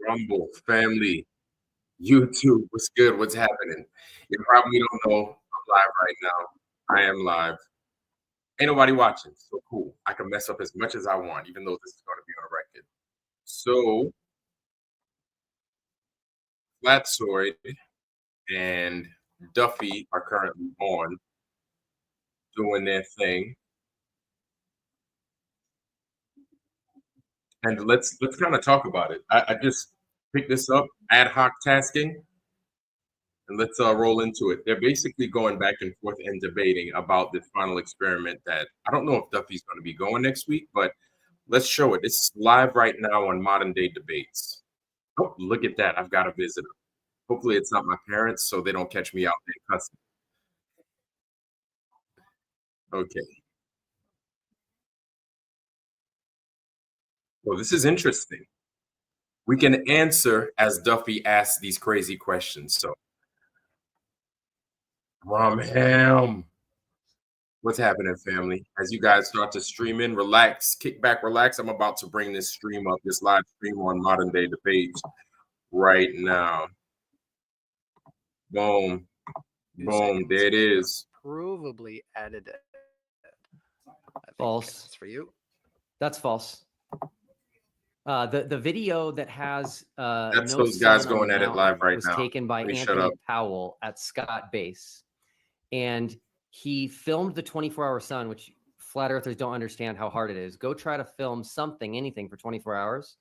Rumble family, YouTube, what's good? What's happening? You probably don't know I'm live right now. I am live. Ain't nobody watching, so cool. I can mess up as much as I want, even though this is going to be on record. So, Flatsoid and Duffy are currently on doing their thing, and let's kind of talk about it. I just picked this up, ad hoc tasking. And let's roll into it. They're basically going back and forth and debating about this final experiment that I don't know if Duffy's going to be going next week, but let's show it. It's live right now on Modern Day Debates. Oh, look at that. I've got a visitor. Hopefully it's not my parents so they don't catch me out there cussing. Okay. Well, this is interesting. We can answer as Duffy asks these crazy questions. So, Mom Ham. What's happening, family? As you guys start to stream in, relax, kick back, relax. I'm about to bring this stream up, this live stream on Modern Day Debates right now. Boom. Boom. There it is. Provably edited. False. That's for you. That's false. The video that has That's no those guys sun on going the at it mountain live right was now. taken by Let me shut Anthony up. Powell at Scott Base, and he filmed the 24-hour sun, which flat earthers don't understand how hard it is. Go try to film something, anything for 24 hours,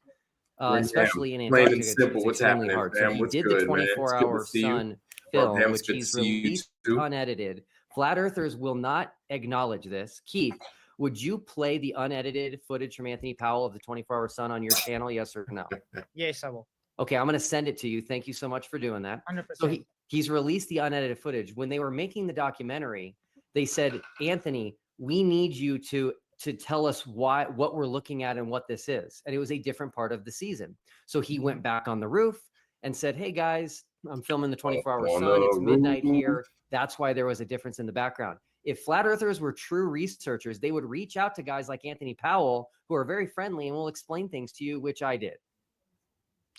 especially in Plain and Antarctica. simple. It's What's extremely happening, hard. fam? So he What's did good, the man? It's good to 24-hour see you. sun film, Bam, which it's good to he's see you released too. unedited. Flat earthers will not acknowledge this. Keith, would you play the unedited footage from Anthony Powell of the 24-hour sun on your channel? Yes or no? Yes, I will. Okay, I'm going to send it to you. Thank you so much for doing that. 100%. So he's released the unedited footage. When they were making the documentary, they said, Anthony, we need you to tell us what we're looking at and what this is. And it was a different part of the season. So he went back on the roof and said, hey guys, I'm filming the 24-hour On sun. the It's midnight roof. here. That's why there was a difference in the background. If flat earthers were true researchers, they would reach out to guys like Anthony Powell, who are very friendly and will explain things to you, which I did.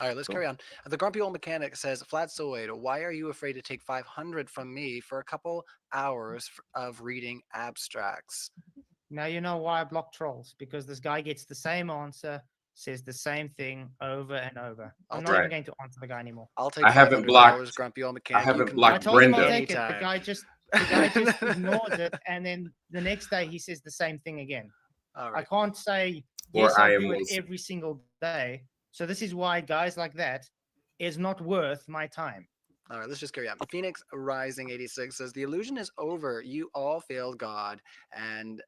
All right, let's carry on. The Grumpy Old Mechanic says, Flatsoid, why are you afraid to take 500 from me for a couple hours of reading abstracts? Now you know why I block trolls, because this guy gets the same answer, says the same thing over and over. I'm not even going to answer the guy anymore. I'll take I haven't 500 blocked- hours, Grumpy Old Mechanic. I haven't You can blocked I told him I'll Brenda. take it. The guy just ignores it, and then the next day he says the same thing again. All I right. can't say Or yes, I I'll am do it Wilson. every single day. So this is why guys like that is not worth my time. All right, let's just carry on. Phoenix Rising 86 says, the illusion is over. You all failed God. And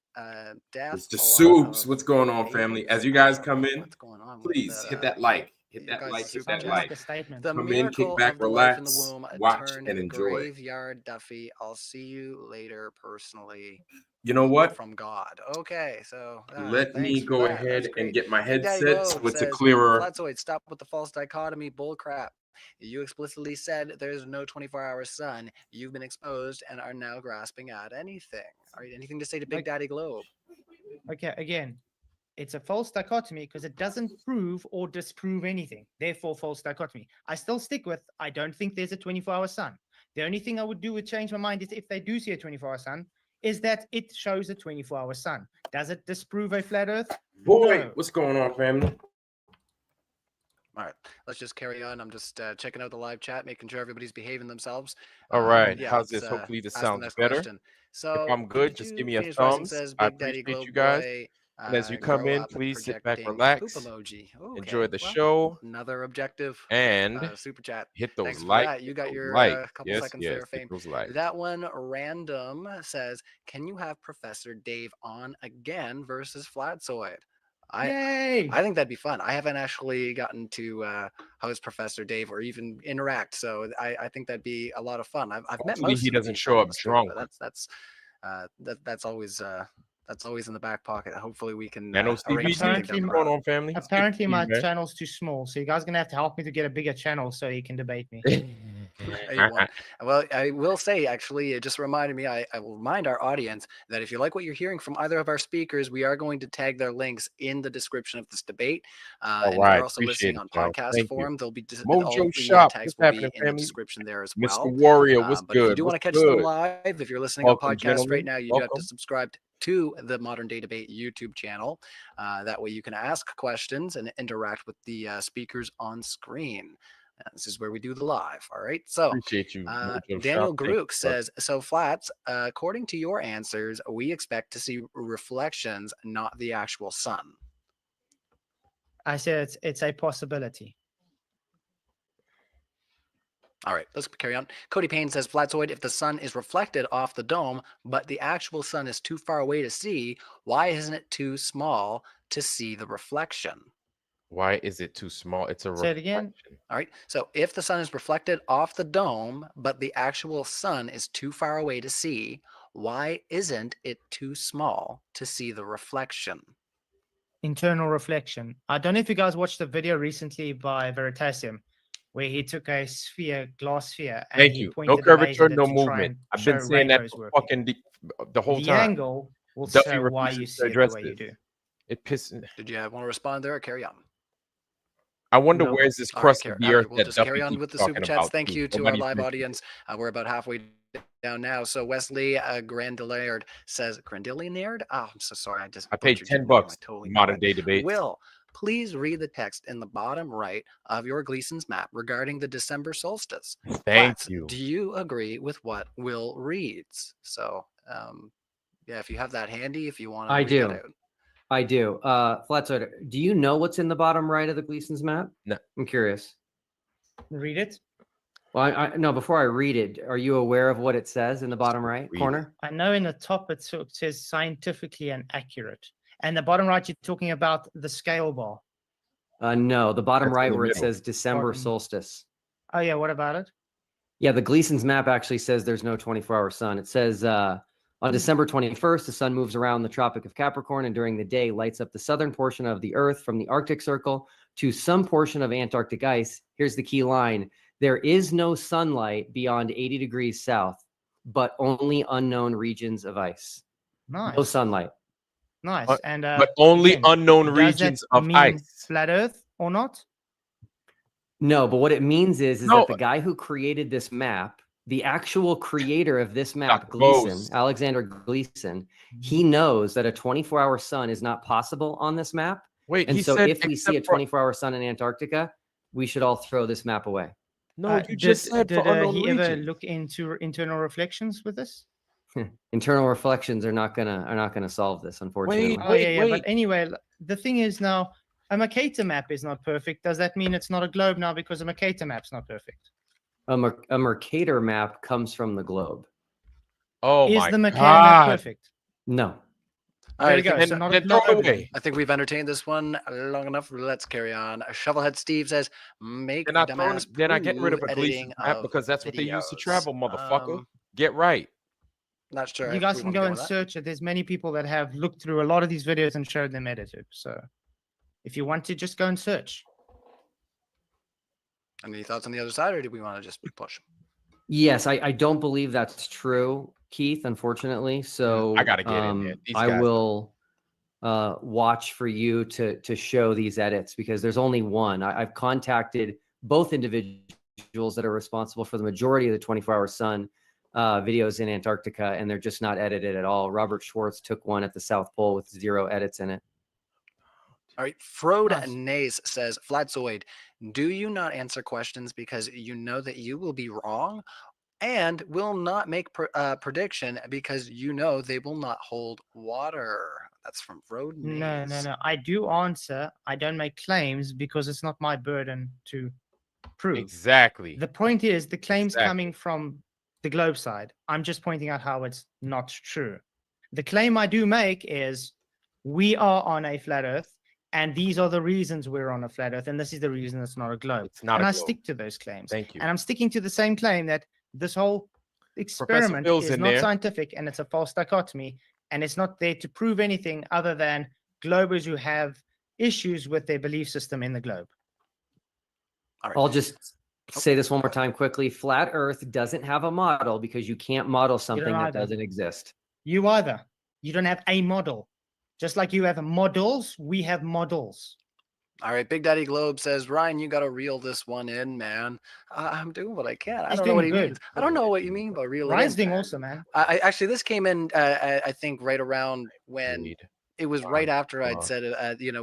death. It's the a lot soups. of What's going on, family? As you guys come in, What's going on with please the, hit that like. Hit you that guys like. Hit super that Sounds chat. like like. a statement. The Come in, kick miracle back, of the life in the relax, womb watch, turned and enjoy. graveyard Duffy. I'll see you later personally. You know what? From God. Okay, so Let me thanks for go that. ahead That's and great. get my Big Daddy headset so Globe it's a says, clearer. Flatsoid, stop with the false dichotomy bull crap. You explicitly said there's no 24-hour sun. You've been exposed and are now grasping at anything. All right, anything to say to Big Like- Daddy Globe? Okay, again, it's a false dichotomy because it doesn't prove or disprove anything. Therefore, false dichotomy. I still stick with, I don't think there's a 24-hour sun. The only thing I would do would change my mind is if they do see a 24-hour sun, is that it shows a 24-hour sun. Does it disprove a flat earth? Boy, No. what's going on, family? All right, let's just carry on. I'm just checking out the live chat, making sure everybody's behaving themselves. All right, Yeah, how's let's, this? Hopefully this ask the sounds next better. question. So, If I'm good, just give me a Phoenix Rising thumbs. says, I Big Daddy appreciate Globe you guys. Boy, And as you come grow in, up please sit back, projecting relax, poop emoji. enjoy the well, show, Another objective. and Super chat. hit those Thanks for likes. that. You got your couple Yes, seconds yes, there of hit fame. those likes. That one random says, can you have Professor Dave on again versus Flatsoid? Yay! I think that'd be fun. I haven't actually gotten to host Professor Dave or even interact, so I think that'd be a lot of fun. I've met Hopefully most he of doesn't the show up friends too, drunk. but that's always in the back pocket. Hopefully we can Nano arrange CBD, something Apparently down the what's going road. on, family? It's good to Apparently, see you, my man. channel's too small, so you guys are gonna have to help me to get a bigger channel so you can debate me. You won. Well, I will say, actually, it just reminded me, I will remind our audience that if you like what you're hearing from either of our speakers, we are going to tag their links in the description of this debate. All And if right, you're also listening appreciate on it, y'all. podcast Thank you. form, they'll be all Mojo the Shop, tags what's will be happening, in the family? description there as Mr. well. Warrior, what's But if you good? do want to What's catch them good? live, if you're listening Welcome, on podcast gentlemen. right now, you do have to Welcome. subscribe to the Modern Day Debate YouTube channel. That way you can ask questions and interact with the speakers on screen. This is where we do the live. All right. So Appreciate you, Mojo Daniel Shop. Thank you, Grook brother. says, so Flats, according to your answers, we expect to see reflections, not the actual sun. I said it's a possibility. All right, let's carry on. Cody Payne says, Flatzoid, if the sun is reflected off the dome, but the actual sun is too far away to see, why isn't it too small to see the reflection? Why is it too small? It's a Say it again. reflection. All right, so if the sun is reflected off the dome, but the actual sun is too far away to see, why isn't it too small to see the reflection? Internal reflection. I don't know if you guys watched the video recently by Veritasium, where he took a sphere, glass sphere, and Thank he you. pointed No the curvature, laser no to try movement. and I've been show saying that rainbows for working. fucking the whole The time. angle will Duffy show why you refuses to see it the address way you this. do. It pisses. Did you want to respond there or carry on? I wonder No. where's this All right, crust of the all right, earth we'll that just Duffy carry on keeps with the super talking chats. about. Thank too. you to Nobody's our live mentioned it. audience. We're about halfway down now. So Wesley Grandillard says, Grandillard? Oh, I'm so sorry. I just I paid butchered your $10 name. I totally know modern it. day debates. Will, please read the text in the bottom right of your Gleason's map regarding the December solstice. Thank Flats, you. do you agree with what Will reads? So, yeah, if you have that handy, if you want to I read do. that out. I do. Flatsoid, do you know what's in the bottom right of the Gleason's map? No. I'm curious. Read it. Well, I no. Before I read it, are you aware of what it says in the bottom right read it. corner? I know in the top it says scientifically and accurate. And the bottom right, you're talking about the scale bar. No, the bottom That's in right the where it middle. says December Bottom. solstice. Oh, yeah. What about it? Yeah, the Gleason's map actually says there's no 24-hour sun. It says on December 21st, the sun moves around the Tropic of Capricorn and during the day lights up the southern portion of the Earth from the Arctic Circle to some portion of Antarctic ice. Here's the key line. There is no sunlight beyond 80 degrees south, but only unknown regions of ice. Nice. No sunlight. Nice. But- And But only again, unknown does regions that of mean ice. flat Earth or not? No, but what it means is No. that the guy who created this map, the actual creator of this map, Dr. Gleason, Bose. Alexander Gleason, he knows that a 24-hour sun is not possible on this map. Wait, And he so said if we see a except for- 24-hour sun in Antarctica, we should all throw this map away. No, you just said did for unknown he ever regions. look into internal reflections with this? Internal reflections are not gonna solve this, unfortunately. Oh, yeah, yeah. wait. But anyway, the thing is now, a Mercator map is not perfect. Does that mean it's not a globe now because a Mercator map's not perfect? A Mercator map comes from the globe. Oh Is my the Mercator map God. perfect? No. All There right, we I go. think, So not a Then throw it globe. away. I think we've entertained this one long enough. Let's carry on. Shovelhead Steve says, make They're not throwing, dumbass they're not getting rid of prove a editing Gleason's map of because that's what they use to videos. travel, motherfucker. Um, Get right. Not sure. You if guys we can wanna go go and with that. search it. There's many people that have looked through a lot of these videos and showed them edited. So if you want to, just go and search. Any thoughts on the other side, or do we want to just push? Yes, I don't believe that's true, Keith, unfortunately. So I gotta get in there. These I guys- will watch for you to show these edits because there's only one. I've contacted both individuals that are responsible for the majority of the 24-hour sun videos in Antarctica, and they're just not edited at all. Robert Schwartz took one at the South Pole with 0 edits in it. All right. Frode Nice. Nays says, Flatzoid, do you not answer questions because you know that you will be wrong and will not make prediction because you know they will not hold water? That's from Frode Nays. No. I do answer. I don't make claims because it's not my burden to prove. Exactly. The point is the claims Exactly. coming from the globe side. I'm just pointing out how it's not true. The claim I do make is we are on a flat Earth, and these are the reasons we're on a flat Earth, and this is the reason it's not a globe. It's not and a I globe. stick to those claims. Thank you. And I'm sticking to the same claim that this whole experiment Phil's is in not there. scientific and it's a false dichotomy, and it's not there to prove anything other than globers who have issues with their belief system in the globe. All right. I'll just say this one more time quickly. Flat Earth doesn't have a model because you can't model something that either. doesn't exist. You either. You don't have a model. Just like you have models, we have models. All right, Big Daddy Globe says, Ryan, you got to reel this one in, man. I'm doing what I can. I He's don't know what doing he good. means. I don't know what you mean by reel it Ryan's in. doing man. awesome, man. I actually, this came in, I think, right around when Read. it was right after I'd uh, said,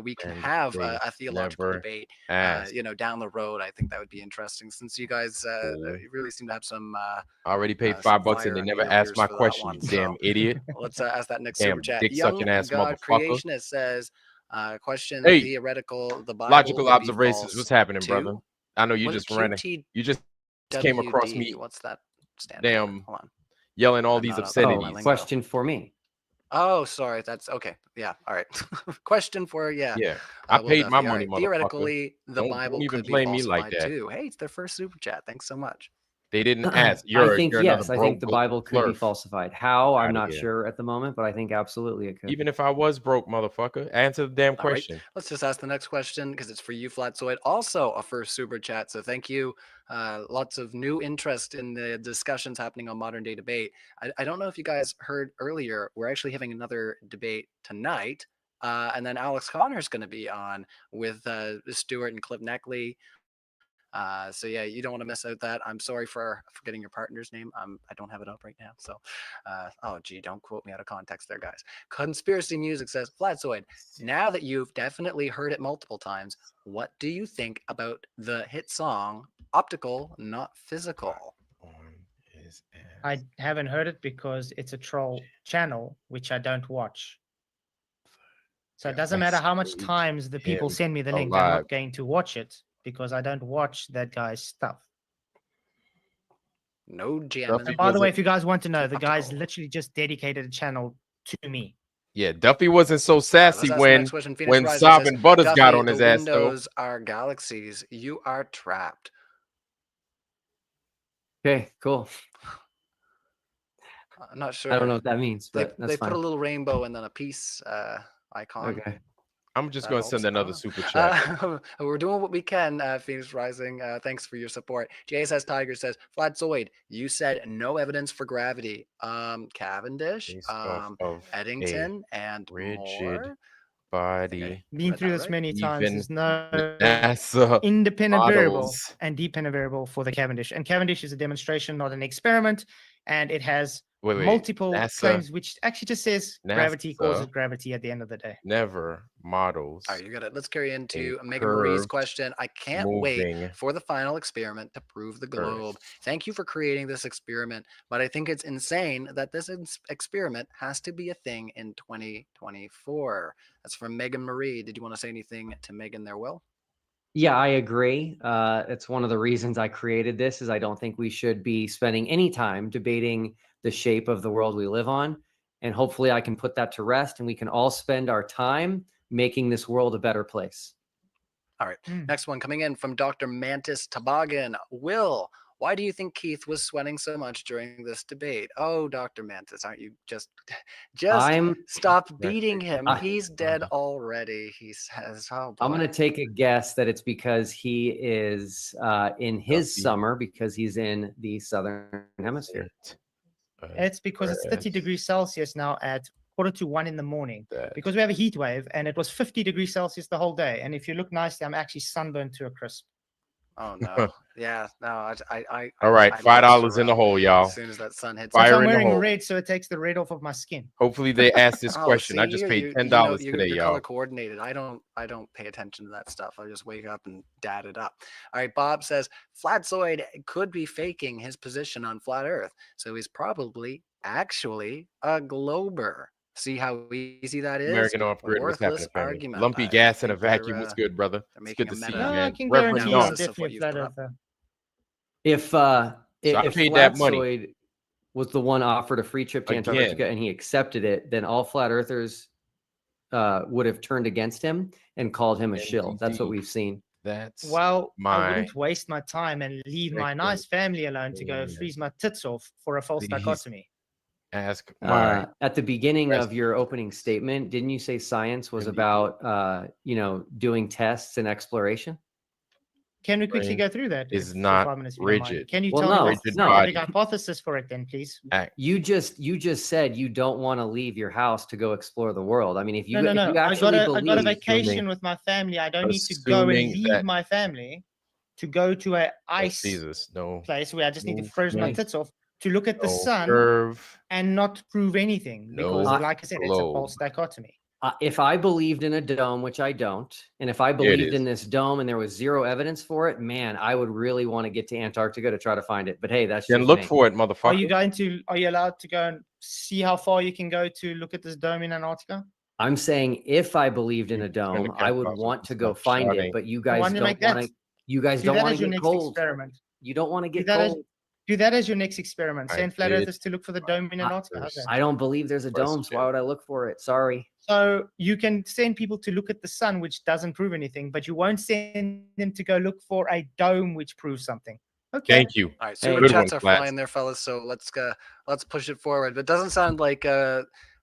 we can and have they a theological never debate, asked. down the road. I think that would be interesting since you guys Boy. really seem to have some. I already paid some $5 and fire they under never your asked ears my for that question, one, you damn so- idiot. Let's ask that next Damn super chat. dick-sucking Young ass God motherfucker. Creationist says, question Hey, theoretical, the Bible Logical would be observations. false What's happening, brother? too? I know you What just ran. QTWD? You just came across me What's that stand damn for? Hold on. yelling all I'm these not up on my Oh, obscenities. lingo. question for me. Oh, sorry. That's okay. Yeah. All right. Question for Yeah, I Will paid my Duffy. All money, right. motherfucker. Theoretically, the Don't Bible even could be play me like falsified that. too. Hey, it's their first super chat. Thanks so much. They didn't ask. I think You're yes. another I think the broke Bible could be flirt. falsified. How? I'm Outta not here. sure at the moment, but I think absolutely it could. Even if I was broke, motherfucker, answer the damn All right. question. Let's just ask the next question because it's for you, Flatzoid. Also a first super chat. So thank you. Lots of new interest in the discussions happening on modern day debate. I don't know if you guys heard earlier, we're actually having another debate tonight. And then Alex Connor is going to be on with Stuart and Cliff Neckley. So yeah, you don't want to miss out that. I'm sorry for forgetting your partner's name. I don't have it up right now. So, oh gee, don't quote me out of context there, guys. Conspiracy Music says, Flatzoid, now that you've definitely heard it multiple times, what do you think about the hit song Optical, Not Physical? On his ass. I haven't heard it because it's a troll channel, which I don't watch. So it doesn't matter how much Message times the people him send me the link, I'm alive. not going to watch it because I don't watch that guy's stuff. No Duffy jamming. And by the way, wasn't- if you guys want to know, the guy's Optical. literally just dedicated a channel to me. Yeah, Duffy wasn't so Let's sassy ask the when next question. Phoenix Riser Sob says, and Butters got Duffy, on the his ass though. windows are galaxies. You are trapped. Okay, cool. I'm not sure. I don't know what that means, They, but that's put a fine. little rainbow and then a peace icon. Okay. I'm just That gonna send helps. I don't another know. super chat. We're doing what we can, Phoenix Rising. Thanks for your support. JSS Tiger says, Flatzoid, you said no evidence for gravity. Cavendish, Based off of Eddington, and rigid more. body. Been read through that this right? many times. Even There's no NASA independent variable models. and dependent variable for the Cavendish. And Cavendish is a demonstration, not an experiment. And it has Wait, multiple NASA claims, which actually just says gravity causes NASA gravity at the end of the day. never models All right, you got it. Let's carry into a Megan Marie's curved question. I can't wait moving for the final experiment to prove the globe. Earth. Thank you for creating this experiment, but I think it's insane that this experiment has to be a thing in 2024. That's from Megan Marie. Did you want to say anything to Megan there, Will? Yeah, I agree. It's one of the reasons I created this is I don't think we should be spending any time debating the shape of the world we live on. And hopefully I can put that to rest and we can all spend our time making this world a better place. All right. Hmm. Next one coming in from Dr. Mantis Toboggan. Will, why do you think Keith was sweating so much during this debate? Oh, Dr. Mantis, aren't you just I'm stop beating him? I- He's dead already. He says, oh, boy. I'm going to take a guess that it's because he is in his Duffy. summer because he's in the southern hemisphere. It's because it's 30 degrees Celsius now at 1:45 in the morning. Because we have a heat wave and it was 50 degrees Celsius the whole day. And if you look nicely, I'm actually sunburned to a crisp. Oh no! Yeah, no. I All right, $5 in the hole, y'all. As soon as that sun hits. Plus, Fire I'm in the wearing hole. red, so it takes the red off of my skin. Hopefully they ask this Oh, question. I see, just you- paid you $10 know, today, you're y'all. color coordinated. I don't pay attention to that stuff. I just wake up and dad it up. All right, Bob says Flatzoid could be faking his position on flat Earth, so he's probably actually a glober. See how easy that is? American off grid, what's happening, Worthless family? argument. Lumpy I gas in a think they're, vacuum. What's good, brother? It's making good to a see you, meta- No, I man. can Reverend guarantee I'm analysis Knox. of what definitely a you've flat put up. earther. If I paid that money. Flatzoid was the one offered a free trip to Antarctica Again. and he accepted it, then all flat earthers would have turned against him and called him a shill. That's what Indeed. we've seen. That's Well, I my wouldn't waste my time and leave my Thank nice family alone to go Yeah. freeze my tits off for a false Please. dichotomy. ask my At the beginning Rest of your opening statement, didn't you say science was Indeed. about doing tests and exploration? Can we quickly brain go through that? is if- for not 5 minutes, if you don't mind? rigid. Can you Well, tell me no, what's the no. scientific hypothesis for it then, please? You just said you don't want to leave your house to go explore the world. I mean, if you No. if you I got actually a believe, vacation with my family. I don't need to go and Assuming leave that- my family to go to a Oh, ice Jesus, no, place where I just need to no, freeze my no. tits off to look at the no sun curve. and not prove anything. Because, No like I said, it's a globe. false dichotomy. if I believed in a dome, which I don't, and if I There it believed in is. this dome and there was zero evidence for it, man, I would really want to get to Antarctica to try to find it. But hey, that's Then just look me. for it, Are motherfucker. you going to? Are you allowed to go and see how far you can go to look at this dome in Antarctica? I'm saying if I believed in You a turn the dome, I would camera off so want you to can go stop find shouting. it. But you Why guys don't you don't make that? want to. You guys Do don't that want as to your get next cold. experiment. You don't want to Do get that as cold. do that as your next experiment. I Send flat did earthers to look for the dome in Antarctica. How's that? I don't believe there's a dome, so why Question. would I look for it? Sorry. So you can send people to look at the sun, which doesn't prove anything, but you won't send them to go look for a dome which proves something. Okay. Thank you. All right, Hey, super good chats one, are Flats. flying there, fellas. So let's push it forward. But it doesn't sound like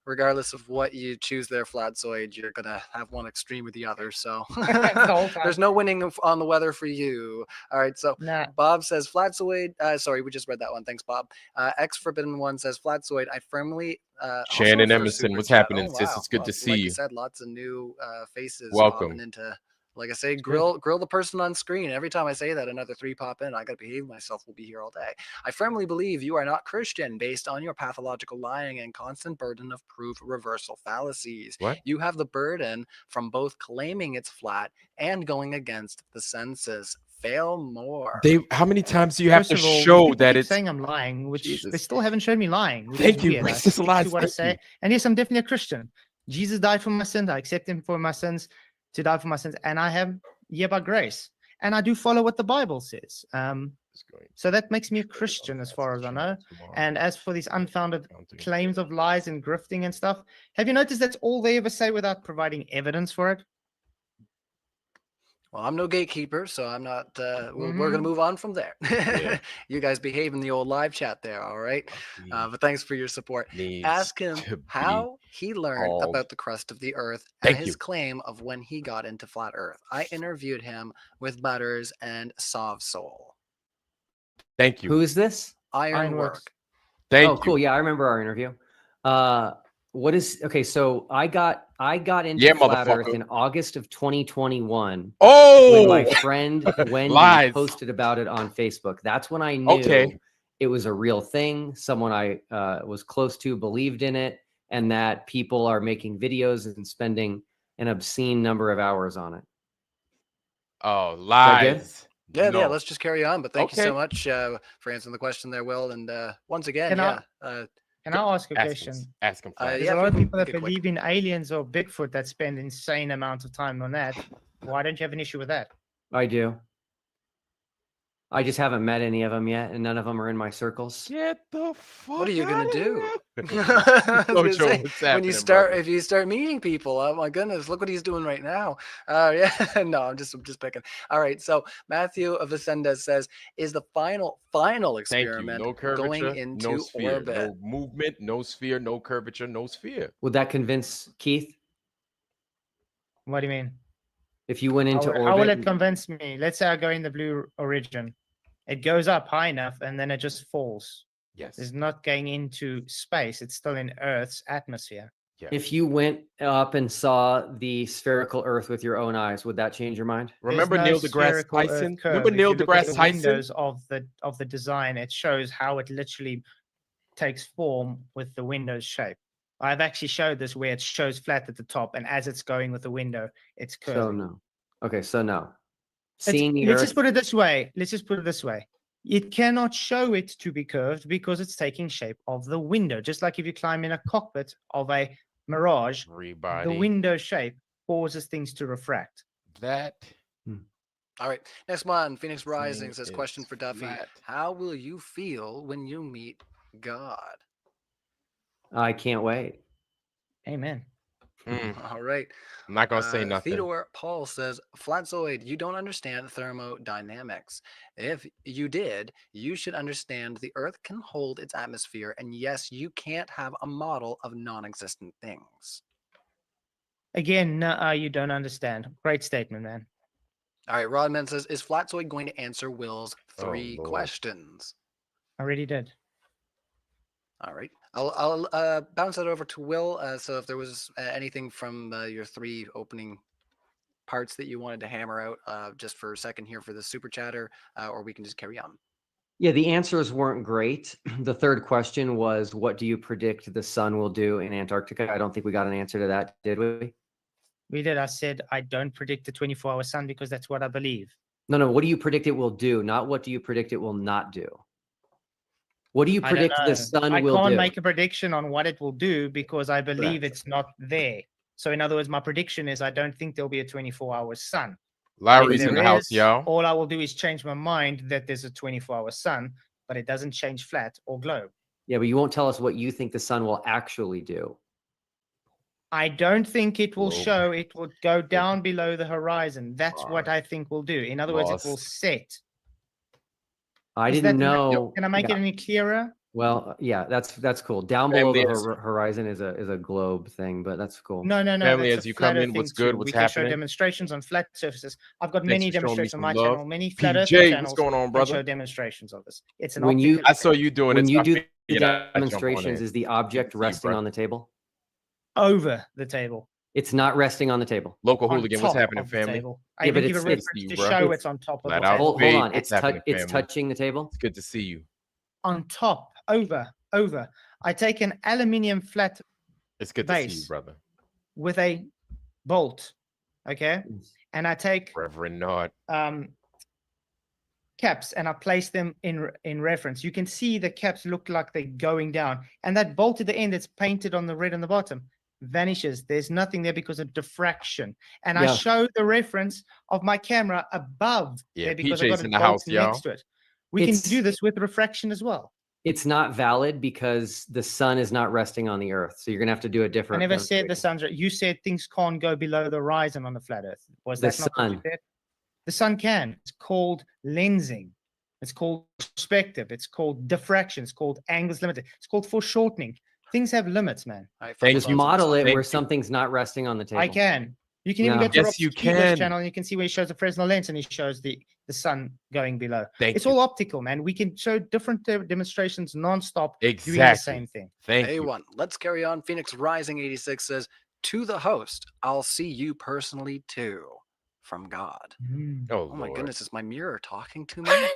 regardless of what you choose there, Flatzoid, you're gonna have one extreme or the other. So The whole time. there's no winning on the weather for you. All right, so Nah. Bob says Flatzoid. Sorry, we just read that one. Thanks, Bob. X Forbidden One says Flatzoid. I firmly. Also Shannon for Emerson, super what's chat. happening, Oh, sis? wow. It's good to see like you. said, lots of new faces Welcome. popping into. Like I say, good. grill the person on screen. Every time I say that, another 3 pop in. I got to behave myself. We'll be here all day. I firmly believe you are not Christian based on your pathological lying and constant burden of proof reversal fallacies. What? You have the burden from both claiming it's flat and going against the census. Fail more. How many times do you have First to of all, these show people that keep it's saying I'm lying, which Jesus. they still haven't shown me lying. Which Thank is you, weird. I racist stick lies, to what I thank say. you. And yes, I'm definitely a Christian. Jesus died for my sins. I accept him for my sins, to die for my sins, and I have by grace. And I do follow what the Bible says. So that makes me a Christian as far as I know. And as for these unfounded claims of lies and grifting and stuff, have you noticed that's all they ever say without providing evidence for it? Well, I'm no gatekeeper, so I'm not. We're Mm-hmm. going to move on from there. Yeah. You guys behave in the old live chat there, all right? But thanks for your support. Needs Ask him to be how he learned called. about the crust of the earth and Thank his you. claim of when he got into flat earth. I interviewed him with Butters and Sov Soul. Thank you. Who is this? Ironwork. Thank Oh, you. cool. Yeah, I remember our interview. What is okay? So I got into Yeah, Flat Earth motherfucker. in August of 2021 when Oh, my friend Wendy Lies. posted about it on Facebook. That's when I knew Okay. it was a real thing. Someone I was close to believed in it, and that people are making videos and spending an obscene number of hours on it. Oh, that good? lies. Yeah, No. let's just carry on. But thank you so Okay. much for answering the question there, Will. And once again, Can I- yeah. Can I ask a Ask question? him. Ask him. Flat. There's Yeah, a lot of make people that it quick. believe in aliens or Bigfoot that spend insane amounts of time on that. Why don't you have an issue with that? I do. I just haven't met any of them yet, and none of them are in my circles. Get the fuck. What are you gonna outta do? here. I was gonna Jojo, say, what's when you happening, start, brother? if you start meeting people, oh my goodness, look what he's doing right now. Yeah, no, I'm just picking. All right, so Matthew of Ascendez says, is the final Thank you. experiment No curvature, going into no sphere, orbit? no movement, no sphere, no curvature, no sphere. Would that convince Keith What do you mean? if you went into How will orbit? it convince me? Let's say I go in the Blue Origin. It goes up high enough and then it just falls. Yes. It's not going into space. It's still in Earth's atmosphere. Yes. If you went up and saw the spherical Earth with your own eyes, would that change your mind? Remember There's no Neil deGrasse spherical Earth Tyson? curve. Remember If Neil you look at deGrasse the Tyson? windows of the design, it shows how it literally takes form with the window's shape. I've actually showed this where it shows flat at the top, and as it's going with the window, it's curving. So no. Okay, so no. It's- Seeing the let's Earth. just put it this way. It cannot show it to be curved because it's taking shape of the window. Just like if you climb in a cockpit of a Mirage, Everybody. the window shape causes things to refract. That All right, next one. Phoenix Rising thing says, question is for Duffy: flat. how will you feel when you meet God? I can't wait. Amen. All right. I'm not gonna say nothing. Theodore Paul says, Flatzoid, you don't understand thermodynamics. If you did, you should understand the Earth can hold its atmosphere, and yes, you can't have a model of non-existent things. Again, no, you don't understand. Great statement, man. All right, Rodman says, is Flatzoid going to answer Will's Oh, 3 Lord. questions? I already did. All right. I'll bounce that over to Will. So if there was anything from your 3 opening parts that you wanted to hammer out just for a second here for the super chatter, or we can just carry on. Yeah, the answers weren't great. The third question was, what do you predict the sun will do in Antarctica? I don't think we got an answer to that, did we? We did. I said I don't predict the 24-hour sun because that's what I believe. No. What do you predict it will do? Not what do you predict it will not do? What do you I don't predict the know. sun I will can't do? make a prediction on what it will do because I believe Correct. it's not there. So in other words, my prediction is I don't think there'll be a 24-hour sun. Larry's If in there the house, is, y'all. all I will do is change my mind that there's a 24-hour sun, but it doesn't change flat or globe. Yeah, but you won't tell us what you think the sun will actually do. I don't think it will Globe. show. It will go down below the horizon. That's what Alright. I think will do. In other words, it will Lost. set. I Is didn't that- know. Can I make Yeah. it any clearer? Well, yeah, that's cool. Down below Family the is- horizon is a globe thing, but that's cool. No. Family, That's as a you come flat in, Earth what's thing good? too. What's We can show happening? demonstrations on flat surfaces. I've got Thanks many for showing me demonstrations on some my love. channel, many flat Earth PJ, channels. what's going on, that brother? show demonstrations of this. It's an When you- optical I saw you doing When it. you so I do figured the I'd jump on demonstrations, in. is the object See you, resting bro. on the table? over the table. It's not resting on the table. Local On hooligan, what's top happening, of the family? table. I Yeah, but even give a it's- Good to reference see you, to bro. show It's- it's on top of flat the out. table. Hold Fade, on. what's It's happening, it's family? touching the table. It's good to see you. On top, over. I take an aluminium flat It's good to see you, Base. brother. with a bolt, okay? And I take Reverend Nod. caps and I place them in reference. You can see the caps look like they're going down. And that bolt at the end that's painted on the red on the bottom vanishes. There's nothing there because of diffraction. And I Yeah. show the reference of my camera above Yeah, there because I PJ's got in a the bolt house, next y'all. to it. We can It's- do this with refraction as well. It's not valid because the sun is not resting on the earth. So you're gonna have to do a I different. never said the demonstration. sun's. You said things can't go below the horizon on the flat Earth. Was The that not what you sun. said? The sun can. It's called lensing. It's called perspective. It's called diffraction. It's called angles limited. It's called foreshortening. Things have limits, man. All right, Thank focus Just on some model it Thank where you. something's not resting on the table. I can. You can even No. go to Yes, Rob's you Cubeless can. channel and you can see where he shows the Fresnel lens and he shows the sun going below. Thank It's you. all optical, man. We can show different demonstrations non-stop doing the Exactly. same thing. Thank you. A1. Let's carry on. Phoenix Rising 86 says, to the host, I'll see you personally too. From God. Oh, Oh my Lord. goodness, is my mirror talking to me?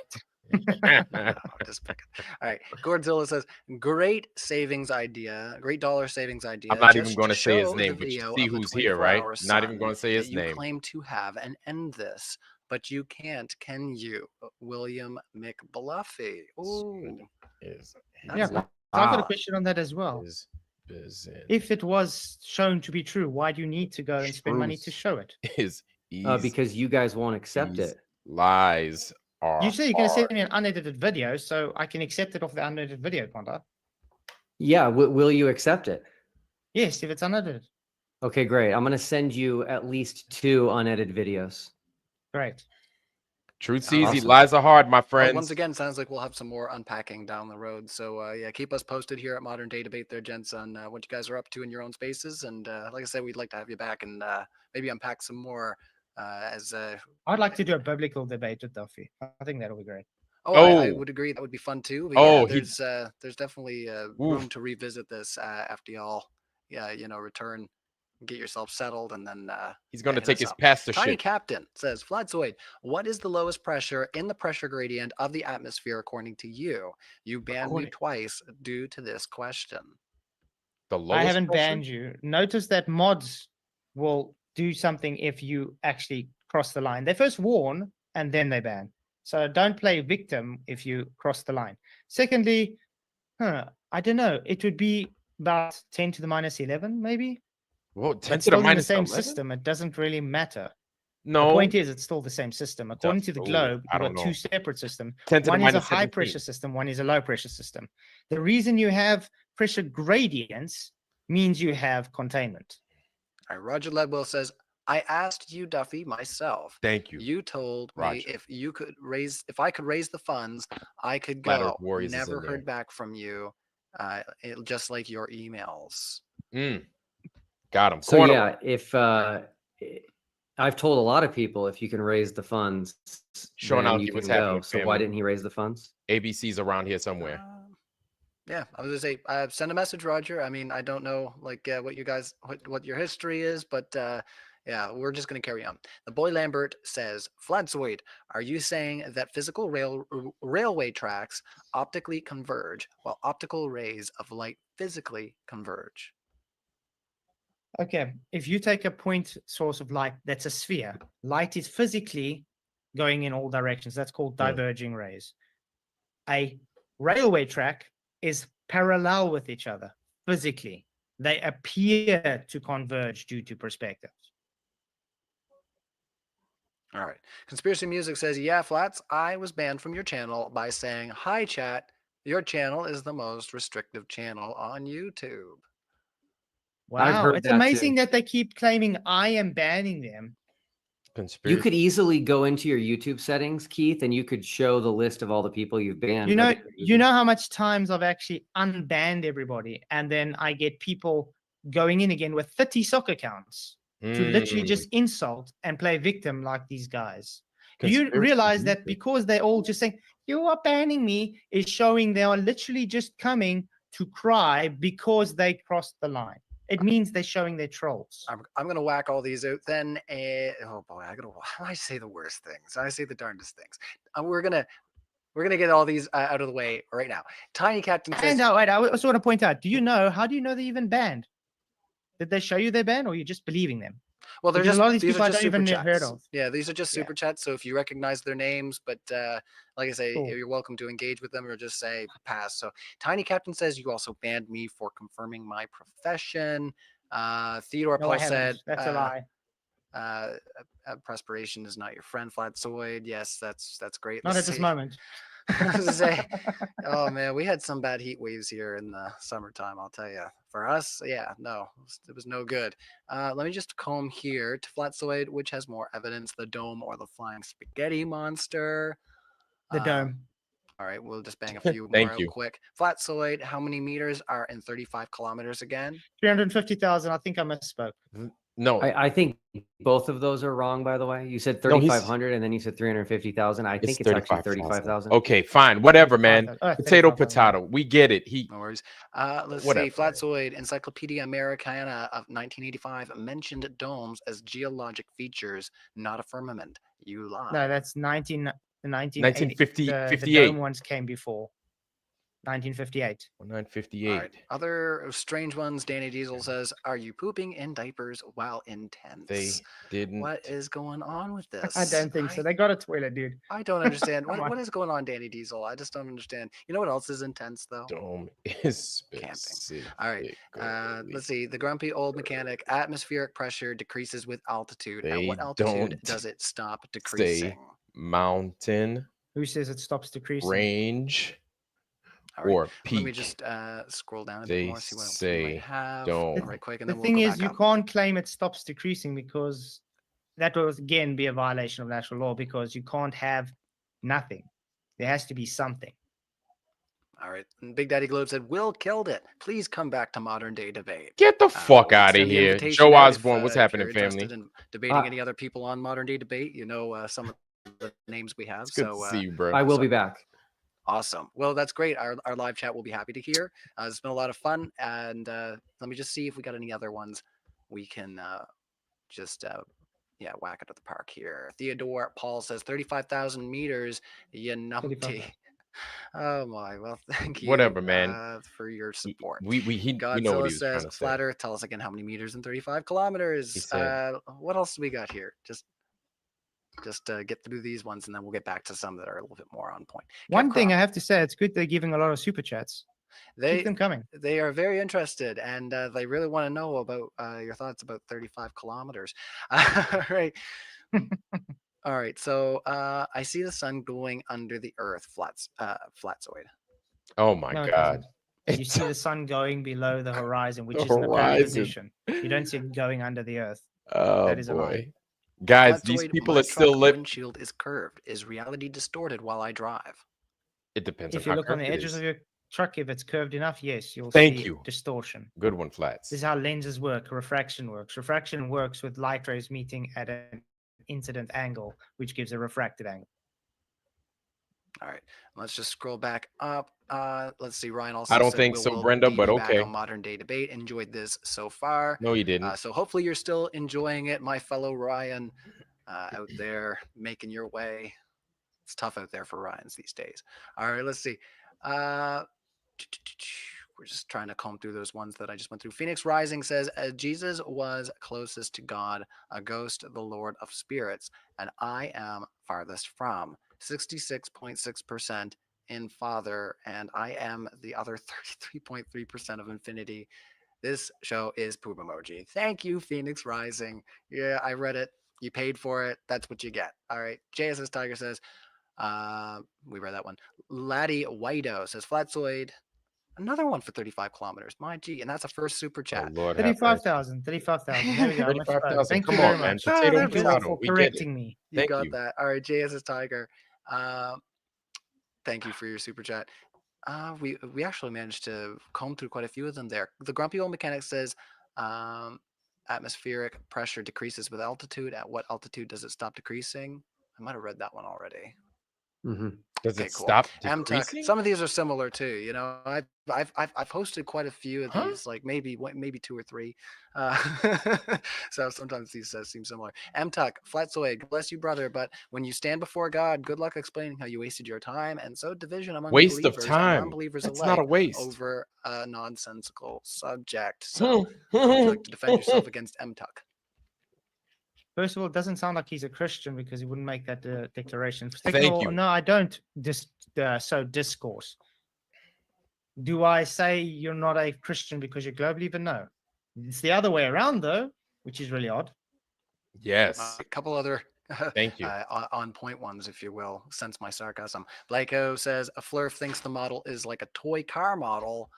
No, just picking. All right. Godzilla says, great savings idea, great dollar savings idea. I'm not even Just gonna say his show the name, but you video see of the who's here, right? 24-hour Not even sun gonna say that his you name. claim to have and end this, but you can't, can you? William McBluffy. Ooh, Is that's Yeah, not- So I've got a Wow. question on that as well. is business If it was shown to be true, why do you need to go and spend money to Truth. show it? is easy. Because you guys won't accept These it. lies are You say you're going to hard. send me an unedited video, so I can accept it off the unedited video, can't I? Yeah. Will you accept it? Yes, if it's unedited. Okay, great. I'm gonna send you at least 2 unedited videos. Great. Truth's easy, Awesome. lies are hard, my Well, friends. once again, sounds like we'll have some more unpacking down the road. So yeah, keep us posted here at Modern Day Debate there, gents, on what you guys are up to in your own spaces. And like I said, we'd like to have you back and maybe unpack some more as I'd like to do a biblical debate with Duffy. I think that'll be great. I Oh. would agree that would be fun too. But Oh, yeah, he- there's definitely room to revisit this after y'all, return, get yourself settled, and then He's going to hit take us his up. pastorship. Tiny Captain says, Flatzoid, what is the lowest pressure in the pressure gradient of the atmosphere according to you? You banned me According- twice due to this question. The lowest I haven't pressure? banned you. Notice that mods will do something if you actually cross the line. They first warn and then they ban. So don't play victim if you cross the line. Secondly, I don't know. It would be about 10 to the minus 11, maybe. Whoa, 10 But to the still in the minus same 11? system. It doesn't really matter. No. The point is, it's still the same system. According to the Duff- oh, globe, I you've don't got know. 2 separate systems. 10 to the One is a minus high 17. pressure system, one is a low pressure system. The reason you have pressure gradients means you have containment. All right, Roger Ledwell says, I asked you, Duffy, myself. Thank you. You told me Roger. if I could raise the funds, I could Flat Earth go. Warriors is Never in there. heard back from you. Just like your emails. Mm. Got him. So Corner. yeah, if I've told a lot of people if you can raise the funds, Sean then Alki, you can what's go. happening, So why family? didn't he raise the funds? ABC's around here somewhere. Yeah, I was gonna say, send a message, Roger. I mean, I don't know like what you guys what your history is, but yeah, we're just gonna carry on. The boy Lambert says, Fladzoid, are you saying that physical railway tracks optically converge while optical rays of light physically converge? Okay, if you take a point source of light that's a sphere, light is physically going in all directions. That's called diverging rays. A railway track is parallel with each other physically. They appear to converge due to perspective. All right. Conspiracy Music says, yeah, Flats, I was banned from your channel by saying, hi, chat. Your channel is the most restrictive channel on YouTube. I've Wow, heard it's that amazing too. that they keep claiming I am banning them. Conspiracy. You could easily go into your YouTube settings, Keith, and you could show the list of all the people you've banned. You I know, think it's you easy. know how much times I've actually unbanned everybody, and then I get people going in again with 30 soccer accounts to literally just insult and play victim like these guys. Do you Conspiracy realize that music. because they all just saying you are banning me is showing they are literally just coming to cry because they crossed the line? It means they're showing their trolls. I'm gonna whack all these out then. Oh boy, I say the worst things. I say the darndest things. We're gonna get all these out of the way right now. Tiny Captain says, And wait, I also want to point out, how do you know they're even banned? Did they show you they're banned, or are you just believing them? well, they're Because just a lot of these these people are I just don't super even have heard chats. of. Yeah, these are just Yeah. super chats. So if you recognize their names, but like I say, Cool. you're welcome to engage with them or just say pass. So Tiny Captain says you also banned me for confirming my profession. Theodore No, Paul I haven't. said, That's a lie. perspiration is not your friend, Flatzoid. Yes, that's great. Not Let's at this see. moment. I was gonna say, oh man, we had some bad heat waves here in the summertime. I'll tell you. For us, yeah, no, it was no good. Let me just comb here to Flatzoid, which has more evidence: the dome or the flying spaghetti monster. The dome. All right, we'll just bang a few Thank more out you. quick. Flatzoid, how many meters are in 35 kilometers again? 350,000. I think I misspoke. No, I think both of those are wrong, by the way. You said No, he's- 3,500 and then you said 350,000. I think it's actually 35,000. Okay, fine, whatever, man. 35,000. Oh, Potato, 35,000. potato. We get it. He No worries. Let's Whatever, see. Flatzoid Encyclopedia Americana of 1985 mentioned domes as geologic features, not a firmament. You lie. No, that's 1950. 1950, The 58. dome ones came before. 1958. 958. All right. Other strange ones. Danny Diesel says, "Are you pooping in diapers while in tents?" They didn't. What is going on with this? I don't think so. They got a toilet, dude. I don't understand. Come what on. is going on, Danny Diesel? I just don't understand. You know what else is intense though? Dome is Camping. specific. All right. Let's see. The grumpy old mechanic. Atmospheric pressure decreases with altitude. At what They altitude don't does it stop Stay decreasing? mountain Who says it stops decreasing? range All right. or Let peak. me just scroll down a They bit more, see what else we say might have. don't. Right quick, and The then thing we'll go is, back you up. can't claim it stops decreasing because that will again be a violation of natural law because you can't have nothing. There has to be something. All right. And Big Daddy Globe said, Will killed it. Please come back to modern day debate. Get the fuck We'll out of extend the here. invitation Joe out if, Osborne, what's if happening, you're family? interested in debating any other people on modern day debate. You know some of the names we have. It's good So to see you, bro. I will be back. awesome. Well, that's great. Our live chat will be happy to hear. It's been a lot of fun. And let me just see if we got any other ones we can just whack it at the park here. Theodore Paul says 35,000 meters. You numpty. 35. Oh my. Well, thank you. Whatever, man. For your support. We know what he Godzilla was trying says, to say. Flat Earth, tell us again how many meters in 35 kilometers. He said- What else do we got here? Just get through these ones and then we'll get back to some that are a little bit more on point. One Kev thing I Croft, have to say, it's good they're giving a lot of super chats. Keep them coming. they are very interested and they really want to know about your thoughts about 35 kilometers. All right. All right. So I see the sun going under the earth, Flatzoid. Oh my No, it god. doesn't. You see the sun going below the horizon, which The is in a bad horizon. position. You don't see it going under the earth. Oh That is a lie. boy. Guys, these Flatzoid, people my are still truck living. windshield is curved. Is reality distorted while I drive? It depends If on you how look on the curved it edges is. of your truck, if it's curved enough, yes, you'll Thank see you. distortion. Good one, Flats. This is how lenses work. Refraction works. Refraction works with light rays meeting at an incident angle, which gives a refracted angle. All right, let's just scroll back up. Let's see. Ryan also I don't said, think so, Brenda, be but back okay. on Modern Day Debate. Enjoyed this so far. No, you didn't. So hopefully you're still enjoying it, my fellow Ryan, out there making your way. It's tough out there for Ryans these days. All right, let's see. We're just trying to comb through those ones that I just went through. Phoenix Rising says, Jesus was closest to God, a ghost, the Lord of spirits, and I am farthest from. 66.6% in Father, and I am the other 33.3% of Infinity. This show is poop emoji. Thank you, Phoenix Rising. Yeah, I read it. You paid for it. That's what you get. All right. JSS Tiger says, we read that one. Laddie Whito says, Flatzoid. Another one for 35 kilometers. My G. And that's a first super Oh, chat. Lord have mercy. 35,000. 35,000. There we go. Much better. 35,000. Thank Come you very on, man. much. Potato, there we Thank you go. all potato. for We get it. correcting me. You Thank got you. that. All right. JSS Tiger. Thank you for your super chat. We actually managed to comb through quite a few of them there. The Grumpy Old Mechanic says, atmospheric pressure decreases with altitude. At what altitude does it stop decreasing? I might have read that one already. Does Okay, it cool. stop MTuck. decreasing? Some of these are similar too. You know, I've posted quite a few of Huh? these, like maybe two or three. So sometimes these seem similar. MTuck, Flatzoid, bless you, brother. But when you stand before God, good luck explaining how you wasted your time and sowed division among Waste of believers time. and unbelievers That's alike not a waste. over a nonsensical subject. So, how would you like to defend yourself against MTuck? First of all, it doesn't sound like he's a Christian because he wouldn't make that declaration. Thank Second of all, you. no, I don't sow discourse. Do I say you're not a Christian because you're globe believer? No. It's the other way around, though, which is really odd. Yes. A couple other Thank you. on point ones, if you will. Sense my sarcasm. Blako says a Flurf thinks the model is like a toy car model.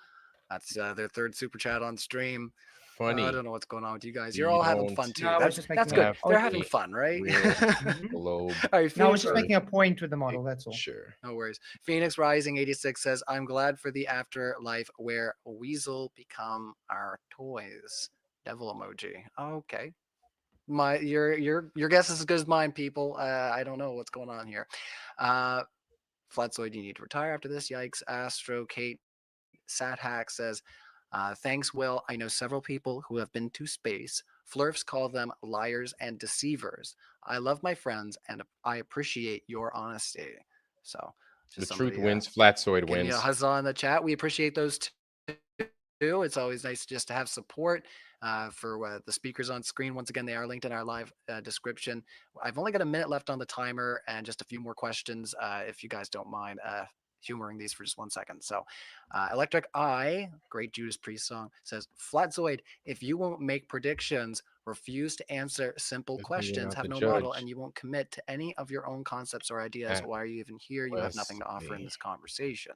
That's their third super chat on stream. Funny. I don't know what's going on with you guys. You You're all having don't fun too. No, I was just That's making good. have They're to having be fun, right? real Mhm. globe. All right, No, I was Phoenix just making a point with the model. That's all. Sure. No worries. Phoenix Rising 86 says, I'm glad for the afterlife where Weasel become our toys. Devil emoji. Okay. Your guess is as good as mine, people. I don't know what's going on here. Flatzoid, you need to retire after this. Yikes. Astro Kate Sathack says, thanks, Will. I know several people who have been to space. Flurfs call them liars and deceivers. I love my friends and I appreciate your honesty. So, The just truth somebody, wins. Flatzoid giving wins. you a huzzah in the chat. We appreciate those too. It's always nice just to have support for the speakers on screen. Once again, they are linked in our live description. I've only got a minute left on the timer and just a few more questions if you guys don't mind humoring these for just 1 second. So Electric Eye, great Judas Priest song, says, Flatzoid, if you won't make predictions, refuse to answer simple Doesn't mean you're questions, not have the no model, judge. and you won't commit to any of your own concepts or ideas, That why are you even here? You have was nothing to offer in me. this conversation.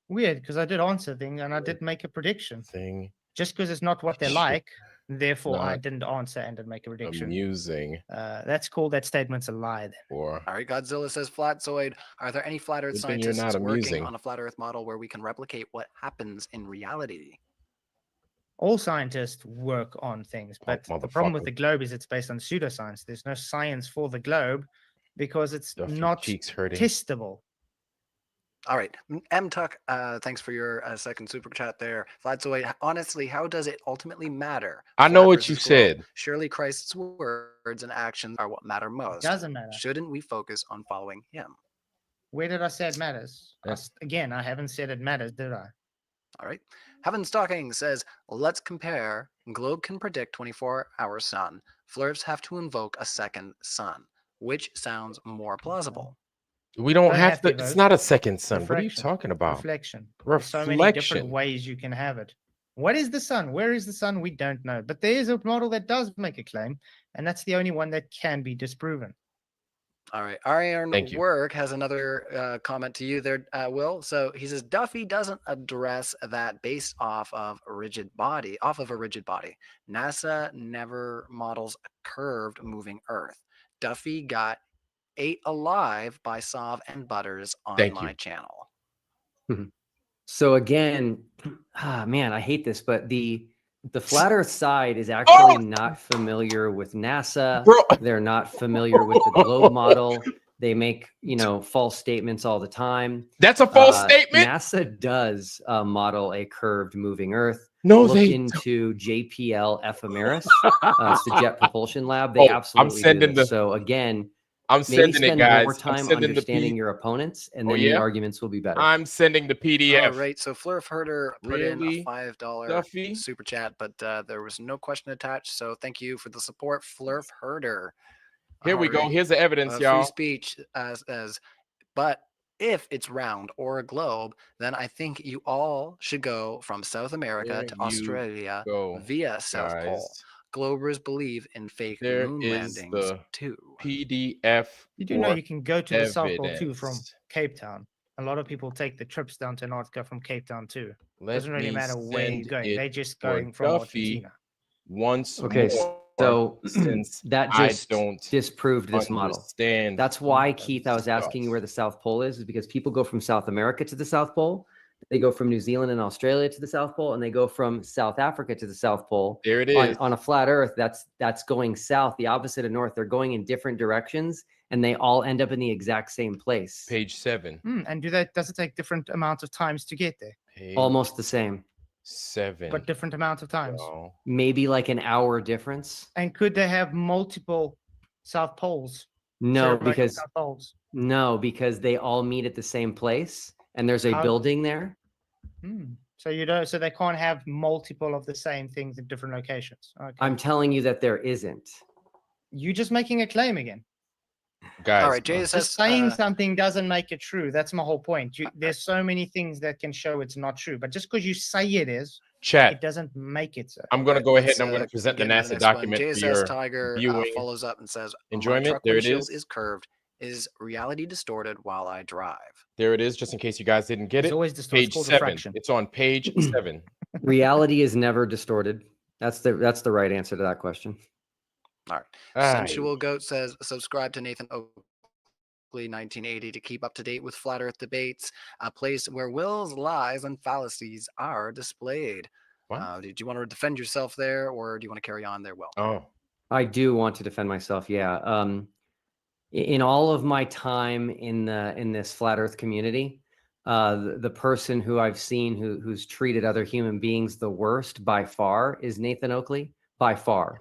Weird, because I did answer thing and I did make a prediction. Thing Just because it's not what they Shit. like, therefore I Not didn't answer and didn't make a prediction. amusing That's called that statement's a lie. Then. or All right, Godzilla says, Flatzoid, are there any flat Earth Good thing you're scientists not working amusing. on a flat Earth model where we can replicate what happens in reality? All scientists work on things, but the problem with motherfucker. the globe is it's based on pseudoscience. There's no science for the globe because it's Stuff your not cheeks hurting. testable. All right, M-Tuck, thanks for your second super chat there. Flatzoid, honestly, how does it ultimately matter? I know Flat what versus you globe? said. Surely Christ's words and actions are what matter most. Doesn't matter. Shouldn't we focus on following him? Where did I say it matters? Yeah. Again, I haven't said it matters, did I? All right. Heaven Stalking says, let's compare. Globe can predict 24-hour sun. Flurfs have to invoke a second sun. Which sounds more plausible? We don't Don't have have to. to It's vote. not a second sun. What are you Refraction. talking about? Reflection. There's so many different Reflection. ways you can have it. What is the sun? Where is the sun? We don't know. But there is a model that does make a claim, and that's the only one that can be disproven. All right. Arian Thank you. Work has another comment to you there, Will. So he says Duffy doesn't address that based off of a rigid body. NASA never models a curved moving Earth. Duffy got ate alive by Sov and Butters on Thank my you. channel. So again, man, I hate this, but the flat Earth side is actually not familiar with NASA. Bro. They're not familiar with the globe model. They make, false statements all the time. That's a false statement. NASA does model a curved moving Earth. No, Look they into JPL Ephemeris. It's the Jet Propulsion Lab. They I'm absolutely do sending this. the- So again, I'm maybe sending it, spend guys. more I'm time sending understanding your opponents, and Oh, then yeah? the arguments will be better. I'm sending the PDF. All right, so Flurf Herder put in a Really, $5 Duffy? super chat, but there was no question attached. So thank you for the support, Flurf Herder. Here we All go. right. Here's the evidence, Free y'all. speech but if it's round or a globe, then I think you all should go from South America There to you Australia go, via South Pole. guys. Globers believe in fake There moon is landings the too. PDF. You do know for you can go to the South Pole too from evidence. Cape Town. A lot of people take the trips down to Antarctica from Cape Town too. Let Doesn't really me matter where you're send going. it They're just for going from Duffy Argentina. once Okay, more, so since that I just don't disproved this model. understand. That's why, the Keith, I was asking you stuff. where the South Pole is because people go from South America to the South Pole. They go from New Zealand and Australia to the South Pole, and they go from South Africa to the South Pole. There it is. On a flat Earth, that's going south, the opposite of north. They're going in different directions, and they all end up in the exact same place. Page 7. And does it take different amounts of times to get there? Page Almost the same. 7. But different amounts of times. y'all. Maybe like an hour difference. And could they have multiple South Poles? No, Ceremonial because South Poles. they all meet at the same place, and there's a How- building there. So you don't. So they can't have multiple of the same things in different locations. Okay. I'm telling you that there isn't. You just making a claim again. Guys, All right, Jay says Just saying something doesn't make it true. That's my whole point. There's so many things that can show it's not true, but just because you say it is, chat. it doesn't make it so. I'm going to Right, go ahead let's, and I'm going to present the get into NASA next one. document for JSS your Tiger viewing follows up and says, enjoyment. "My truck There it windshield is. curved. Is reality distorted while I drive?" There it is, just in case you guys didn't get It's it. always distorted. It's Page called 7. refraction. It's on page 7. Reality is never distorted. That's the right answer to that question. All right. Aye. Sensual Goat says, subscribe to Nathan Oakley 1980 to keep up to date with Flat Earth debates, a place where wills, lies, and fallacies are displayed. What? Did you want to defend yourself there, or do you want to carry on there, Will? Oh, I do want to defend myself. Yeah. In all of my time in this flat Earth community, the person who I've seen who's treated other human beings the worst by far is Nathan Oakley, by far.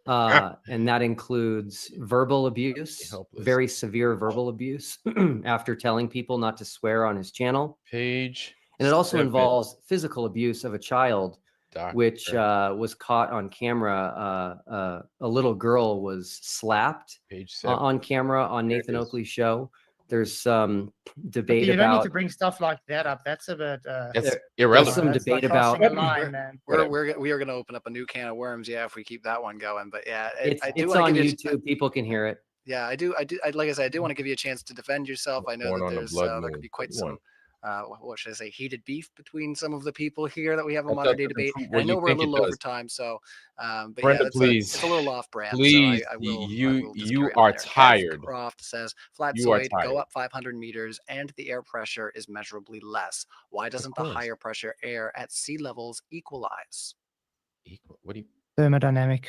And that includes verbal abuse, helpless. very severe verbal abuse after telling people not to swear on his channel. page. And it also 7, involves physical abuse of a child, Doctor. which was caught on camera. A little girl was slapped Page 7. on camera on There it Nathan is. Oakley's show. There's some debate You don't need about to bring stuff like that up. That's a bit. That's there's irrelevant. some that's debate like about- crossing a line, man. We are going to open up a new can of worms, yeah, if we keep that one going. But yeah, it's I do it's want on to give you. YouTube. People can hear it. Yeah, I do. Like I said, I do want to give you a chance to defend yourself. I know Born that on the there's blood there moon. could be quite Good some one. what should I say, heated beef between some of the people here that we have a That modern day doesn't debate. prove And what I know you we're a think it little over does. time, so but Brenda, yeah, it's please. a little off brand. Please, so I will. you just you carry on are there. Kev tired. Croft says You are Flatzoid tired. go up 500 meters and the air pressure is measurably less. Why doesn't the course. higher pressure air at sea levels equalize? What do you? Thermodynamic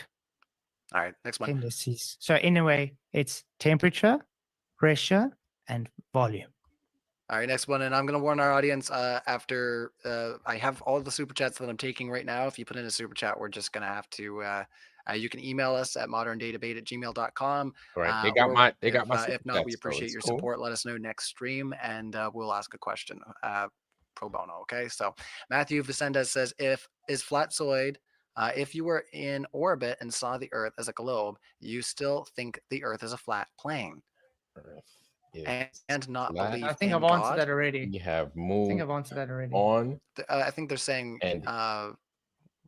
All right, next one. tendencies. So anyway, it's temperature, pressure, and volume. All right, next one. And I'm going to warn our audience after I have all the super chats that I'm taking right now. If you put in a super chat, we're just going to have to, you can email us at moderndaydebate@gmail.com. Right. They or got my. They if, got my. if not, we super chats, so appreciate it's your cool. support. Let us know next stream and we'll ask a question pro bono. Okay. So Matthew Vicendez says, is Flatzoid, if you were in orbit and saw the Earth as a globe, you still think the Earth is a flat plane Earth is and not flat. believe I think in I've answered God? that already. We have I think moved I've answered that already. on. I think they're saying, And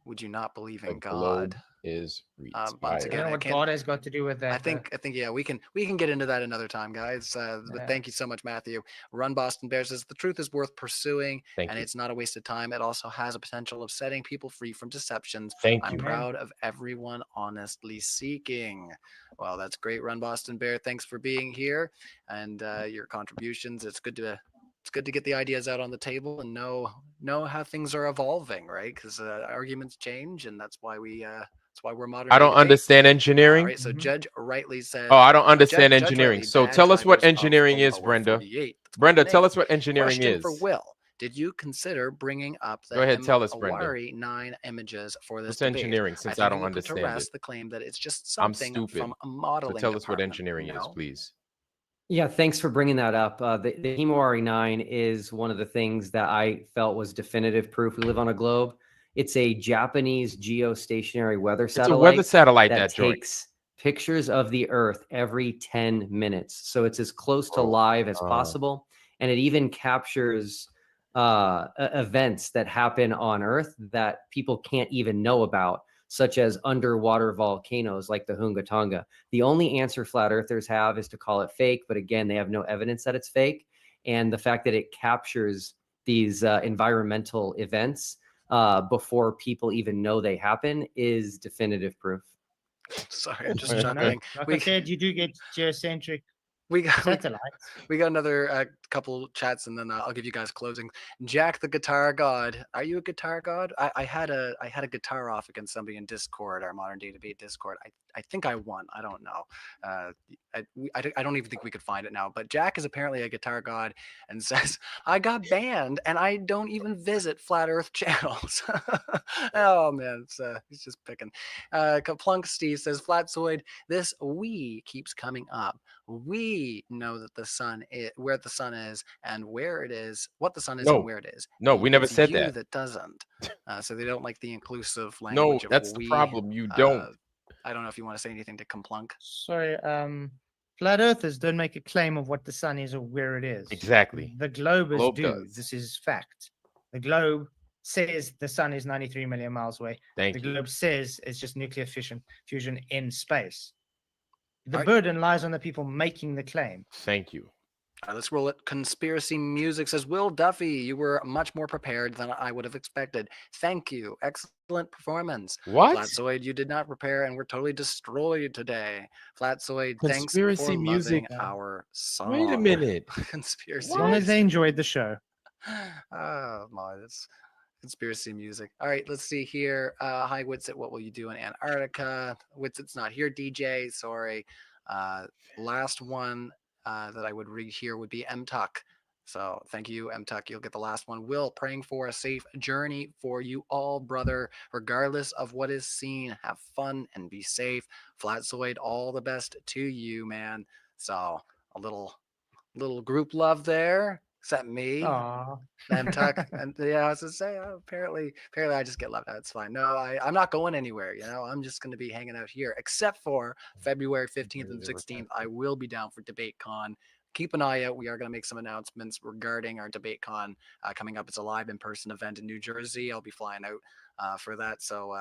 would you not believe The in God? globe is once I retired. again, don't know I what can't- God has got to do with that. I think yeah, we can get into that another time, guys. But Yeah. thank you so much, Matthew. Run Boston Bear says the truth is worth pursuing, Thank and you. it's not a waste of time. It also has a potential of setting people free from deceptions. Thank I'm you. Amen. proud of everyone honestly seeking. Well, that's great, Run Boston Bear. Thanks for being here and your contributions. It's good to it's good to get the ideas out on the table and know how things are evolving, right? Because arguments change, and that's why we're modern. I day don't debate. understand All engineering. right, so Mhm. Judge rightly said. Oh, I don't Judge understand engineering. rightly, So bad tell us what tigers of engineering the is, lower Brenda. 48. That's Brenda, quite the tell name. us what engineering Question is. for Will. Did you consider bringing up the Go ahead, tell us, Brenda. Mawari 9 images for this What's debate? engineering, I since think I it don't will put to understand it? rest the claim that it's just I'm something stupid. from a So modeling tell us what department. engineering is, No. please. Yeah, thanks for bringing that up. The Himawari 9 is one of the things that I felt was definitive proof we live on a globe. It's a Japanese geostationary weather It's a satellite weather satellite, that that joint. takes pictures of the Earth every 10 minutes. So it's as close to Oh, live as uh. possible. And it even captures events that happen on Earth that people can't even know about, such as underwater volcanoes like the Hunga Tonga. The only answer flat earthers have is to call it fake, but again, they have no evidence that it's fake. And the fact that it captures these environmental events before people even know they happen is definitive proof. Sorry, I'm just Good to know. chuckling. Like We- I said, you do get geocentric We got satellites. we got another couple chats, and then I'll give you guys closing. Jack the Guitar God, are you a guitar god? I had a guitar off against somebody in Discord, our modern day debate Discord. I think I won. I don't know. I don't even think we could find it now. But Jack is apparently a guitar god and says I got banned and I don't even visit flat Earth channels. Oh man, he's just picking. Kaplunk Steve says Flatzoid. This we keeps coming up. We know that the sun is where the sun is and where it is, what the sun is No. and where it is. No, we never It's said you that. doesn't. So they don't like the inclusive No, language of that's the we. problem. You don't. I don't know if you want to say anything to Kaplunk. Sorry, flat earthers don't make a claim of what the sun is or where it is. Exactly. The globers Globe do. does. This is fact. The globe says the sun is 93 million miles away. Thank The you. globe says it's just nuclear fusion in space. The Right. burden lies on the people making the claim. Thank you. All right, let's roll it. Conspiracy Music says, Will Duffy, you were much more prepared than I would have expected. Thank you. Excellent performance. What? Flatzoid, you did not prepare and were totally destroyed today. Flatzoid, thanks Conspiracy for Music. loving our song. Wait a minute. Conspiracy As long as Music. they enjoyed the show. Oh my, that's conspiracy music. All right, let's see here. Hi Witsit, what will you do in Antarctica? Witsit's not here, DJ. Sorry. Last one that I would read here would be M-Tuck. So thank you, M-Tuck. You'll get the last one. Will, praying for a safe journey for you all, brother. Regardless of what is seen, have fun and be safe. Flatzoid, all the best to you, man. So a little group love there. Except me. Aw. M-Tuck. And yeah, I was to say, apparently I just get left out. It's fine. No, I'm not going anywhere. I'm just going to be hanging out here, except for February 15th and 16th. I will be down for DebateCon. Keep an eye out. We are going to make some announcements regarding our DebateCon coming up. It's a live in-person event in New Jersey. I'll be flying out for that. So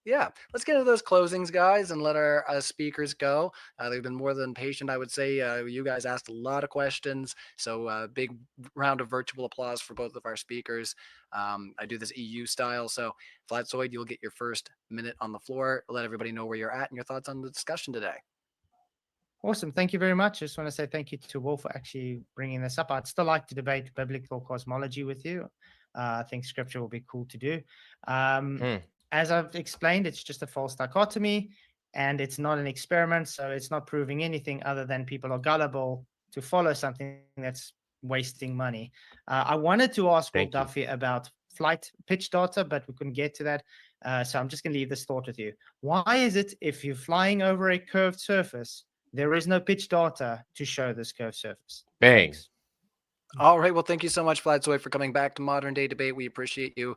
yeah, let's get into those closings, guys, and let our speakers go. They've been more than patient, I would say. You guys asked a lot of questions, so big round of virtual applause for both of our speakers. I do this EU style, so Flatzoid, you'll get your first minute on the floor. Let everybody know where you're at and your thoughts on the discussion today. Awesome. Thank you very much. I just want to say thank you to Will for actually bringing this up. I'd still like to debate biblical cosmology with you. I think scripture will be cool to do. As I've explained, it's just a false dichotomy and it's not an experiment. So it's not proving anything other than people are gullible to follow something that's wasting money. I wanted to ask Will Duffy about flight pitch data, but we couldn't get to that. So I'm just going to leave this thought with you. Why is it if you're flying over a curved surface, there is no pitch data to show this curved surface? Bang. Thanks. All right. Well, thank you so much, Flatzoid, for coming back to Modern Day Debate. We appreciate you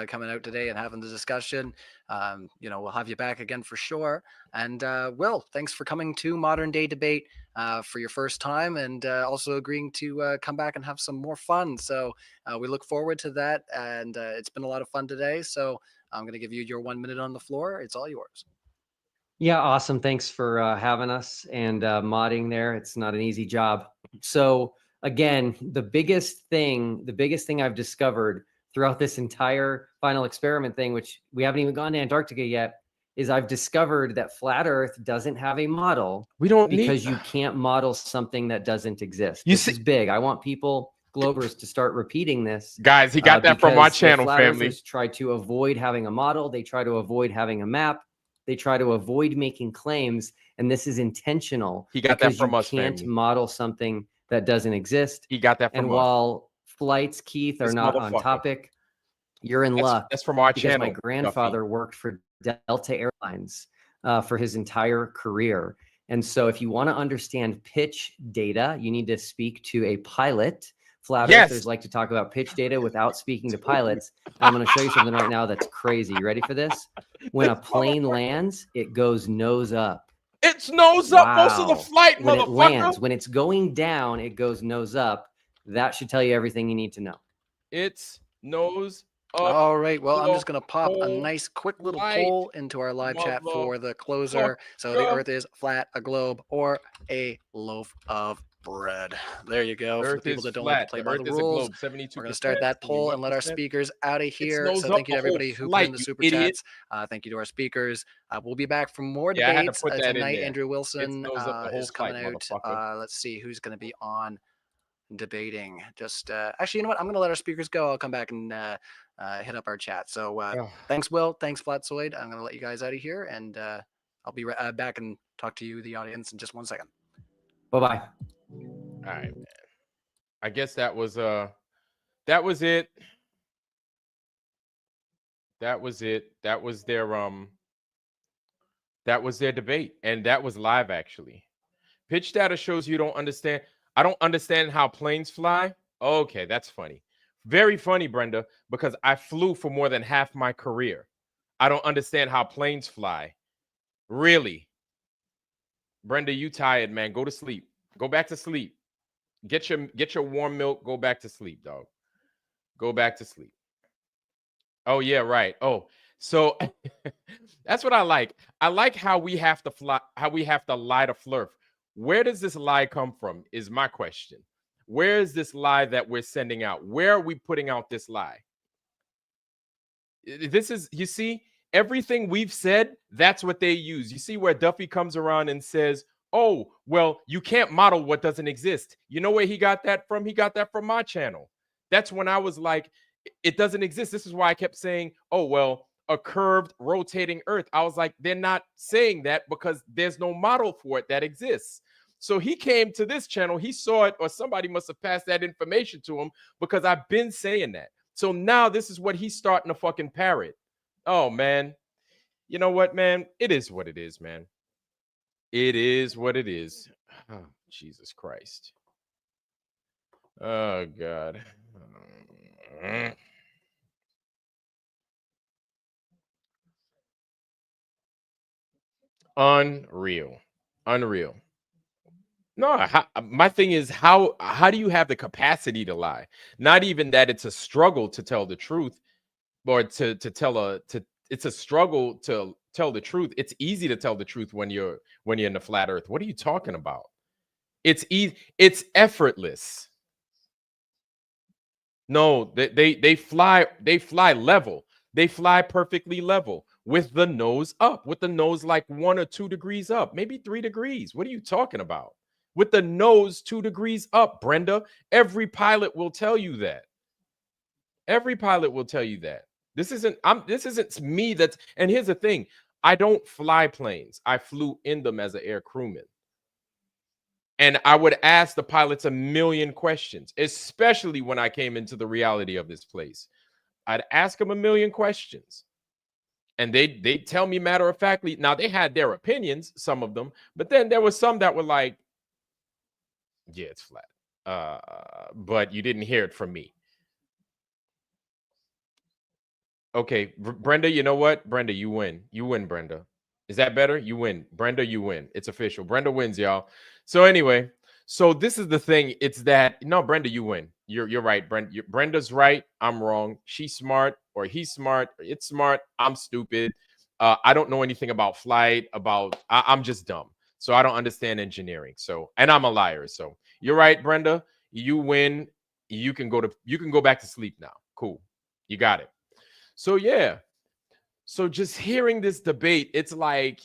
coming out today and having the discussion. We'll have you back again for sure. And Will, thanks for coming to Modern Day Debate for your first time and also agreeing to come back and have some more fun. So we look forward to that. And it's been a lot of fun today. So I'm going to give you your 1 minute on the floor. It's all yours. Yeah, awesome. Thanks for having us and modding there. It's not an easy job. So again, the biggest thing I've discovered throughout this entire final experiment thing, which we haven't even gone to Antarctica yet, is I've discovered that flat Earth doesn't have a model. We don't because you can't model something that doesn't exist. You This is big. I want people Globers to start repeating this. Guys, he got that from our because the channel, flat family. earthers try to avoid having a model. They try to avoid having a map. They try to avoid making claims, and this is intentional. He got that because from you us, can't family. model something that doesn't exist. He got that from And us. while flights, Keith, are This not on motherfucker. topic, you're in luck. That's from our Because channel. my grandfather worked for Delta Airlines for his entire career. And so if you want to understand pitch data, you need to speak to a pilot. Flat Yes. earthers like to talk about pitch data without speaking to pilots. And I'm going to show you something right now that's crazy. You ready for this? When a plane lands, it goes nose up. It's nose up most of the Wow. flight, When it motherfucker. lands, when it's going down, it goes nose up. That should tell you everything you need to know. It's nose up. All right. Well, I'm just the going to pop a whole nice quick little flight, poll into our live chat for the closer. So the motherfucker. Earth is flat, a globe, or a loaf of bread. There you go. For the Earth people is that don't like flat. to play The by Earth the is a rules, globe. 72%. we're going to start that poll and let our 71%. speakers out of here. nose So up thank you the to whole everybody who put flight, in the you super idiot. chats. Thank you to our speakers. We'll be back for more Yeah, I had to debates put that in tonight. there. Andrew Wilson nose up the whole is coming flight, out. motherfucker. Let's see who's going to be on debating. Just actually, you know what? I'm going to let our speakers go. I'll come back and hit up our chat. So thanks, Will. Thanks, Flatzoid. I'm going to let you guys out of here, and I'll be back and talk to you, the audience, in just 1 second. Bye-bye. All right, man. I guess that was it. That was it. That was their debate, and that was live actually. Pitch data shows you don't understand. I don't understand how planes fly. Okay, that's funny. Very funny, Brenda, because I flew for more than half my career. I don't understand how planes fly. Really? Brenda, you tired, man. Go to sleep. Go back to sleep. Get your warm milk. Go back to sleep, dog. Go back to sleep. Oh, yeah, right. Oh, so that's what I like. I like how we have to fly, how we have to lie to Flurf. Where does this lie come from is my question. Where is this lie that we're sending out? Where are we putting out this lie? This is, you see, everything we've said, that's what they use. You see where Duffy comes around and says, oh, well, you can't model what doesn't exist. You know where he got that from? He got that from my channel. That's when I was like, it doesn't exist. This is why I kept saying, oh, well, a curved rotating Earth. I was like, they're not saying that because there's no model for it that exists. So he came to this channel, he saw it, or somebody must have passed that information to him because I've been saying that. So now this is what he's starting to fucking parrot. Oh, man. You know what, man? It is what it is, man. It is what it is. Oh, Jesus Christ. Oh, God. Unreal. No, my thing is how do you have the capacity to lie? Not even that it's a struggle to tell the truth, or it's a struggle to tell the truth. It's easy to tell the truth when you're in the flat earth. What are you talking about? It's easy, it's effortless. No, they fly level. They fly perfectly level with the nose up, with the nose like 1 or 2 degrees up, maybe 3 degrees. What are you talking about? With the nose 2 degrees up, Brenda. Every pilot will tell you that. Every pilot will tell you that. This isn't me that's, and here's the thing. I don't fly planes. I flew in them as an air crewman. And I would ask the pilots a million questions, especially when I came into the reality of this place. I'd ask them a million questions. And they'd tell me matter of factly. Now, they had their opinions, some of them, but then there was some that were like, yeah, it's flat. But you didn't hear it from me. Okay, Brenda, you know what? Brenda, you win. You win, Brenda. Is that better? You win. Brenda, you win. It's official. Brenda wins, y'all. So anyway, so this is the thing. It's that, no, Brenda, you win. You're right, Brenda. Brenda's right. I'm wrong. She's smart, or he's smart. Or it's smart. I'm stupid. I don't know anything about flight, I'm just dumb. So I don't understand engineering. So, and I'm a liar. So you're right, Brenda. You win. You can go back to sleep now. Cool. You got it. So yeah. So just hearing this debate, it's like,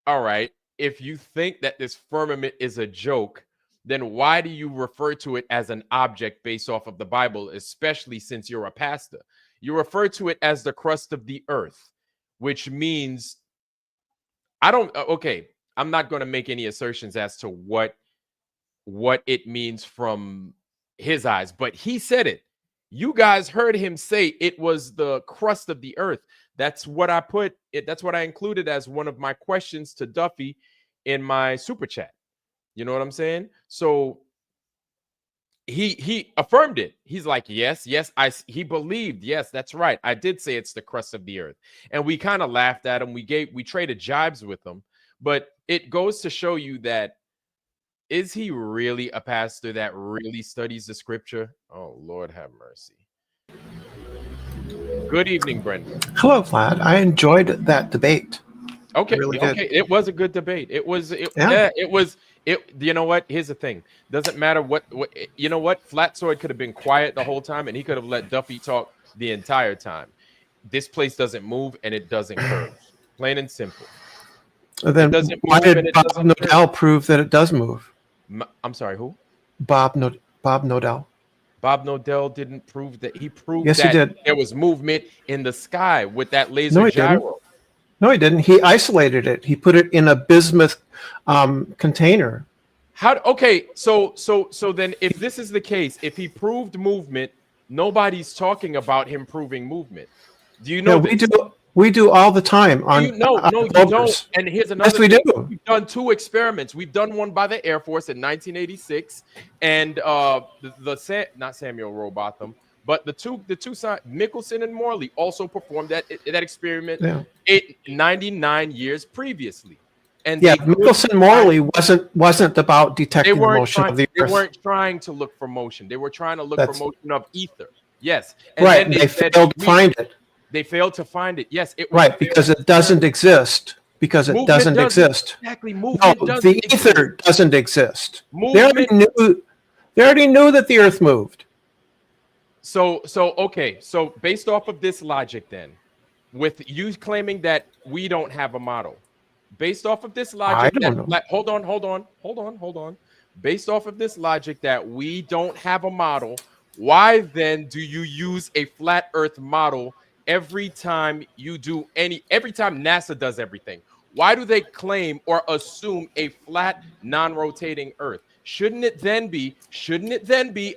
all right, if you think that this firmament is a joke, then why do you refer to it as an object based off of the Bible, especially since you're a pastor? You refer to it as the crust of the earth, which means okay, I'm not going to make any assertions as to what it means from his eyes, but he said it. You guys heard him say it was the crust of the earth. That's what I put it. That's what I included as one of my questions to Duffy in my super chat. You know what I'm saying? So he affirmed it. He's like, yes, he believed. Yes, that's right. I did say it's the crust of the earth. And we kind of laughed at him. We traded jibes with him. But it goes to show you that, is he really a pastor that really studies the scripture? Oh, Lord have mercy. Good evening, Brendan. Hello, Vlad. I enjoyed that debate. Okay, really did. okay. It was a good debate. It was. Yeah. You know what? Here's the thing. Doesn't matter what. You know what? Flat Sword could have been quiet the whole time, and he could have let Duffy talk the entire time. This place doesn't move, and it doesn't curve. Plain and simple. And then why did Bob Nodell prove that it does move? I'm sorry, who? Bob Nodell. Bob Nodell didn't prove that. He proved Yes, that he did. there was movement in the sky with that laser No, he gyro. didn't. No, he didn't. He isolated it. He put it in a bismuth container. Okay, so then if this is the case, if he proved movement, nobody's talking about him proving movement. Do you know? Yeah, we do all the time on. No, you don't. And here's another. Yes, we thing. do. We've done 2 experiments. We've done one by the Air Force in 1986, and not Samuel Robotham, but the two Mickelson and Morley also performed that experiment 99 years previously. And yeah, Mickelson Morley wasn't about detecting the motion of the Earth. They weren't trying to look for motion. They were trying to look for motion of ether. Yes, and right. And they failed to find it. They failed to find it. Yes, it was right because it doesn't exist. Because it doesn't exist. Exactly. Movement the ether doesn't exist. They already knew that the Earth moved. So okay. So based off of this logic, then, with you claiming that we don't have a model, based off of this logic, hold on. Based off of this logic that we don't have a model, why then do you use a flat Earth model every time NASA does everything? Why do they claim or assume a flat, non-rotating Earth? Shouldn't it then be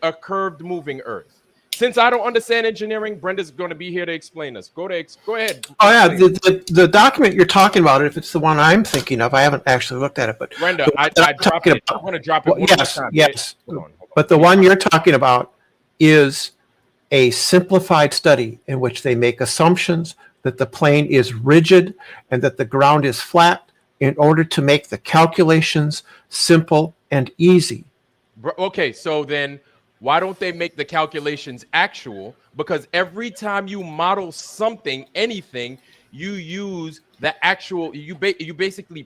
a curved moving Earth? Since I don't understand engineering, Brenda's going to be here to explain us. Go ahead. Oh yeah, the document you're talking about, if it's the one I'm thinking of, I haven't actually looked at it, but Brenda, I want to drop it. Yes. Hold on. But the one you're talking about is a simplified study in which they make assumptions that the plane is rigid and that the ground is flat in order to make the calculations simple and easy. Okay, so then why don't they make the calculations actual? Because every time you model something, anything, you use the actual, you basically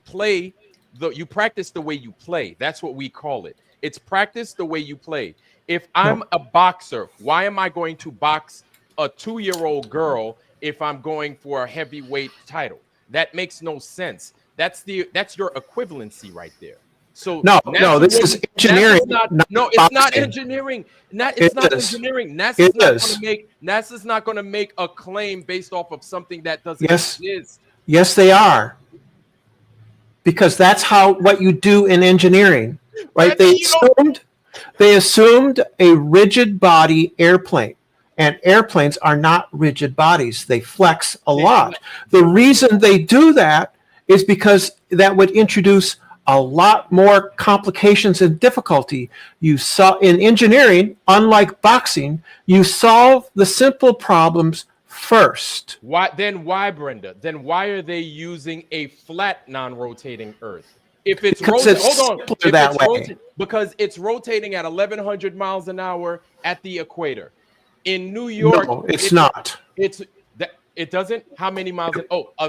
you practice the way you play. That's what we call it. It's practice the way you play. If I'm a boxer, why am I going to box a 2-year-old girl if I'm going for a heavyweight title? That makes no sense. That's your equivalency right there. So no, this is engineering. It's not engineering. It's not engineering. NASA's not going to make a claim based off of something that doesn't exist. Yes, they are. Because that's what you do in engineering, right? They assumed a rigid body airplane, and airplanes are not rigid bodies. They flex a lot. The reason they do that is because that would introduce a lot more complications and difficulty. You saw in engineering, unlike boxing, you solve the simple problems first. Why, Brenda? Then why are they using a flat, non-rotating Earth? If it's because it's rotating at 1,100 miles an hour at the equator. In New York, no, it's not. It doesn't. How many miles?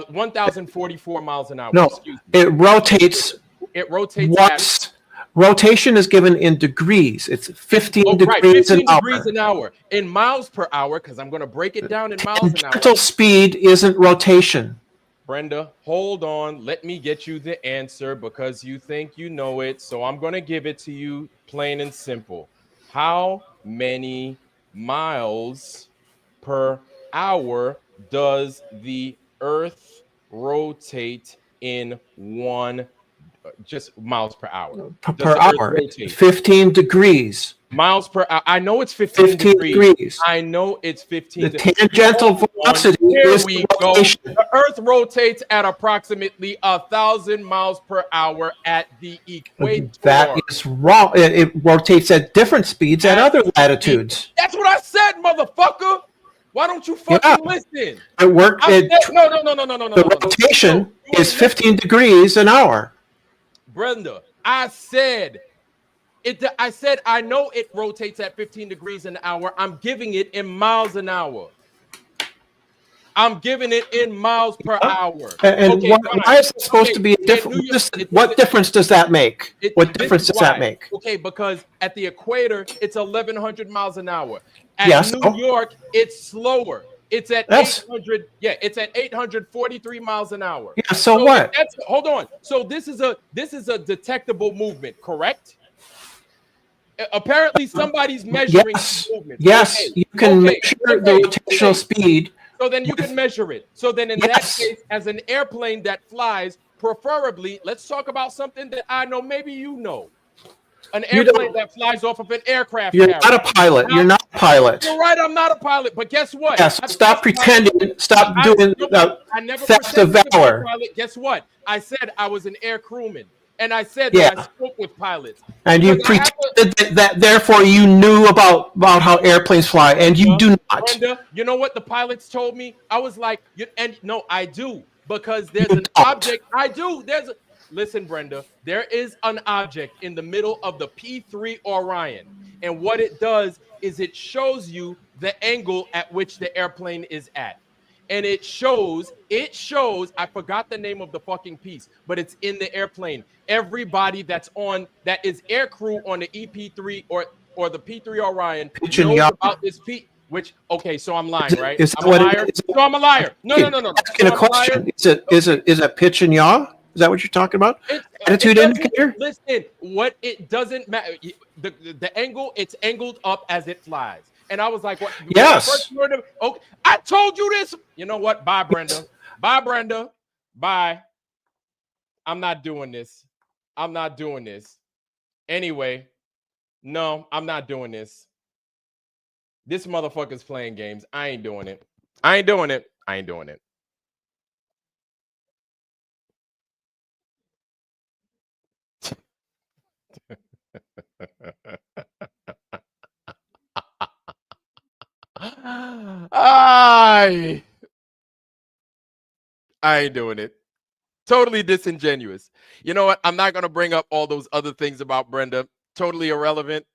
1,044 miles an hour. No, it rotates. It rotates. Rotation is given in degrees. It's 15 degrees an hour. In miles per hour, because I'm going to break it down in miles an hour. Tangential speed isn't rotation. Brenda, hold on. Let me get you the answer because you think you know it. So I'm going to give it to you plain and simple. How many miles per hour does the Earth rotate in one, just miles per hour? Does per the Earth hour. rotate? 15 degrees. Miles per hour. I know it's 15 15 degrees. degrees. I know it's 15 The tangential Hold on. velocity Here is we the go. rotation. The Earth rotates at approximately 1,000 miles per hour at the equator. That is wrong. It rotates at different speeds at other latitudes. That's what I said, motherfucker. Why don't you fucking listen? It worked. No. The rotation You is ain't 15 degrees an hour. Brenda, I said it. I said I know it rotates at 15 degrees an hour. I'm giving it in miles an hour. I'm giving it in miles per hour. And Okay, why is it supposed to be a different? What difference does that make? What difference does that make? Okay, because at the equator, it's 1,100 miles an hour. At Yes. New York, it's slower. It's at Yes. 800. Yeah, it's at 843 miles an hour. Yeah. So what? Hold on. So this is a detectable movement, correct? Apparently, somebody's measuring Yes. movements. Yes. Okay, You can okay, measure the rotational speed. So then you can measure it. So then in that case, as an airplane that flies, preferably, let's talk about something that I know, maybe you know. An airplane that flies off of an aircraft You're carrier. not a pilot. You're not a pilot. You're right, I'm not a pilot, but guess what? Yes. Stop pretending. Stop doing the I never theft of pretended to be a valor. pilot. Guess what? I said I was an air crewman. And I said that I spoke with pilots. And you Because pretended that therefore you knew about how airplanes fly, and you do not. Brenda, you know what the pilots told me? I was like, and no, I do, because there's an object. I do. Listen, Brenda, there is an object in the middle of the P3 Orion. And what it does is it shows you the angle at which the airplane is at. And it shows, I forgot the name of the fucking piece, but it's in the airplane. Everybody that is air crew on the EP3 or the P3 Orion knows about this okay, so I'm lying, right? I'm a liar. So I'm a liar. No. Asking a question. Is it pitch and yaw? Is that what you're talking about? Attitude indicator? Listen, it doesn't matter. The angle, it's angled up as it flies. And I was like, what? Yes. Okay, I told you this. You know what? Bye, Brenda. Bye, Brenda. Bye. I'm not doing this. Anyway, no, I'm not doing this. This motherfucker's playing games. I ain't doing it. I ain't doing it. Totally disingenuous. You know what? I'm not going to bring up all those other things about Brenda. Totally irrelevant.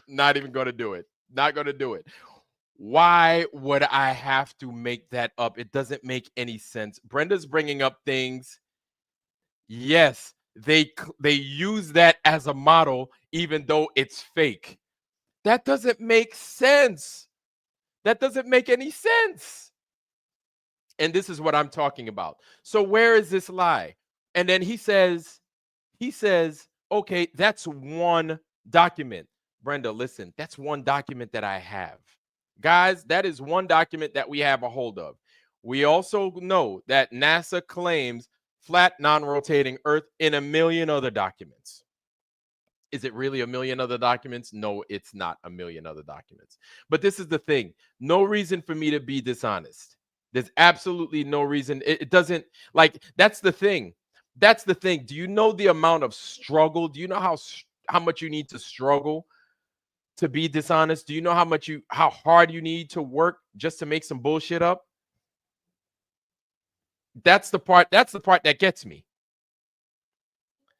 Not even going to do it. Not going to do it. Why would I have to make that up? It doesn't make any sense. Brenda's bringing up things. Yes, they use that as a model, even though it's fake. That doesn't make sense. That doesn't make any sense. And this is what I'm talking about. So where is this lie? And then he says, okay, that's one document. Brenda, listen, that's one document that I have. Guys, that is one document that we have a hold of. We also know that NASA claims flat, non-rotating Earth in a million other documents. Is it really a million other documents? No, it's not a million other documents. But this is the thing. No reason for me to be dishonest. There's absolutely no reason. It doesn't, like, that's the thing. Do you know the amount of struggle? Do you know how much you need to struggle to be dishonest? Do you know how hard you need to work just to make some bullshit up? That's the part that gets me.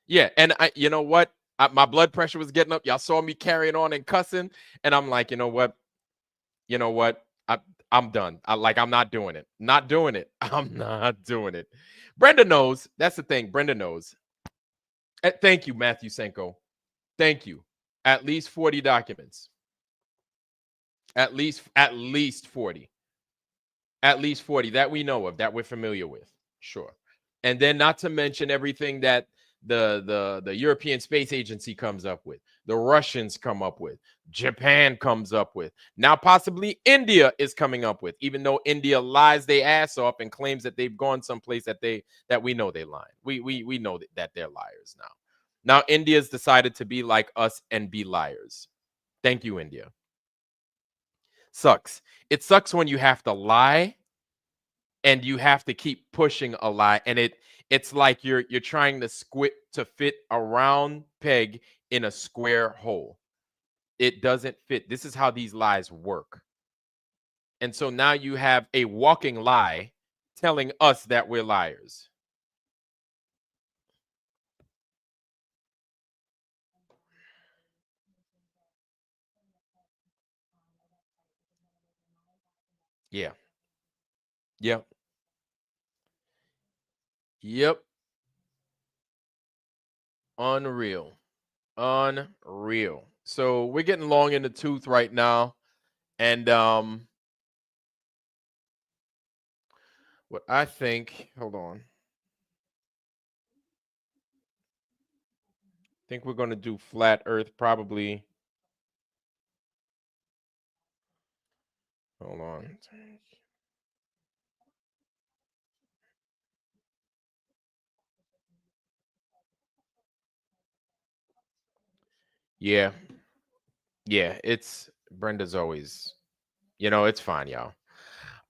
Yeah, and you know what? My blood pressure was getting up. Y'all saw me carrying on and cussing, and I'm like, you know what? I'm done. I'm not doing it. I'm not doing it. Brenda knows. That's the thing. Brenda knows. Thank you, Matthew Senko. Thank you. At least 40 documents. At least 40. At least 40 that we know of, that we're familiar with. Sure. And then not to mention everything that the European Space Agency comes up with, the Russians come up with, Japan comes up with, now possibly India is coming up with, even though India lies their ass off and claims that they've gone someplace that we know they lying. We know that they're liars now. Now India's decided to be like us and be liars. Thank you, India. Sucks. It sucks when you have to lie and you have to keep pushing a lie, and it's like you're trying to fit a round peg in a square hole. It doesn't fit. This is how these lies work. And so now you have a walking lie telling us that we're liars. Yeah. Yep. Yep. Unreal. Unreal. So we're getting long in the tooth right now. And what I think, hold on. I think we're going to do flat earth probably. Hold on. Yeah. Yeah, it's Brenda's always, it's fine, y'all.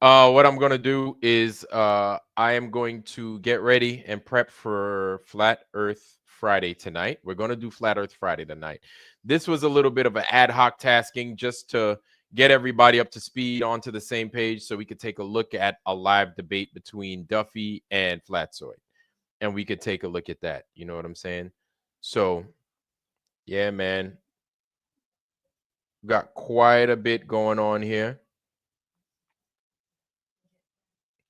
What I'm gonna do is I am going to get ready and prep for Flat Earth Friday tonight. We're gonna do Flat Earth Friday tonight. This was a little bit of an ad hoc tasking just to get everybody up to speed onto the same page so we could take a look at a live debate between Duffy and Flatzoid. And we could take a look at that. You know what I'm saying? So yeah, man. Got quite a bit going on here.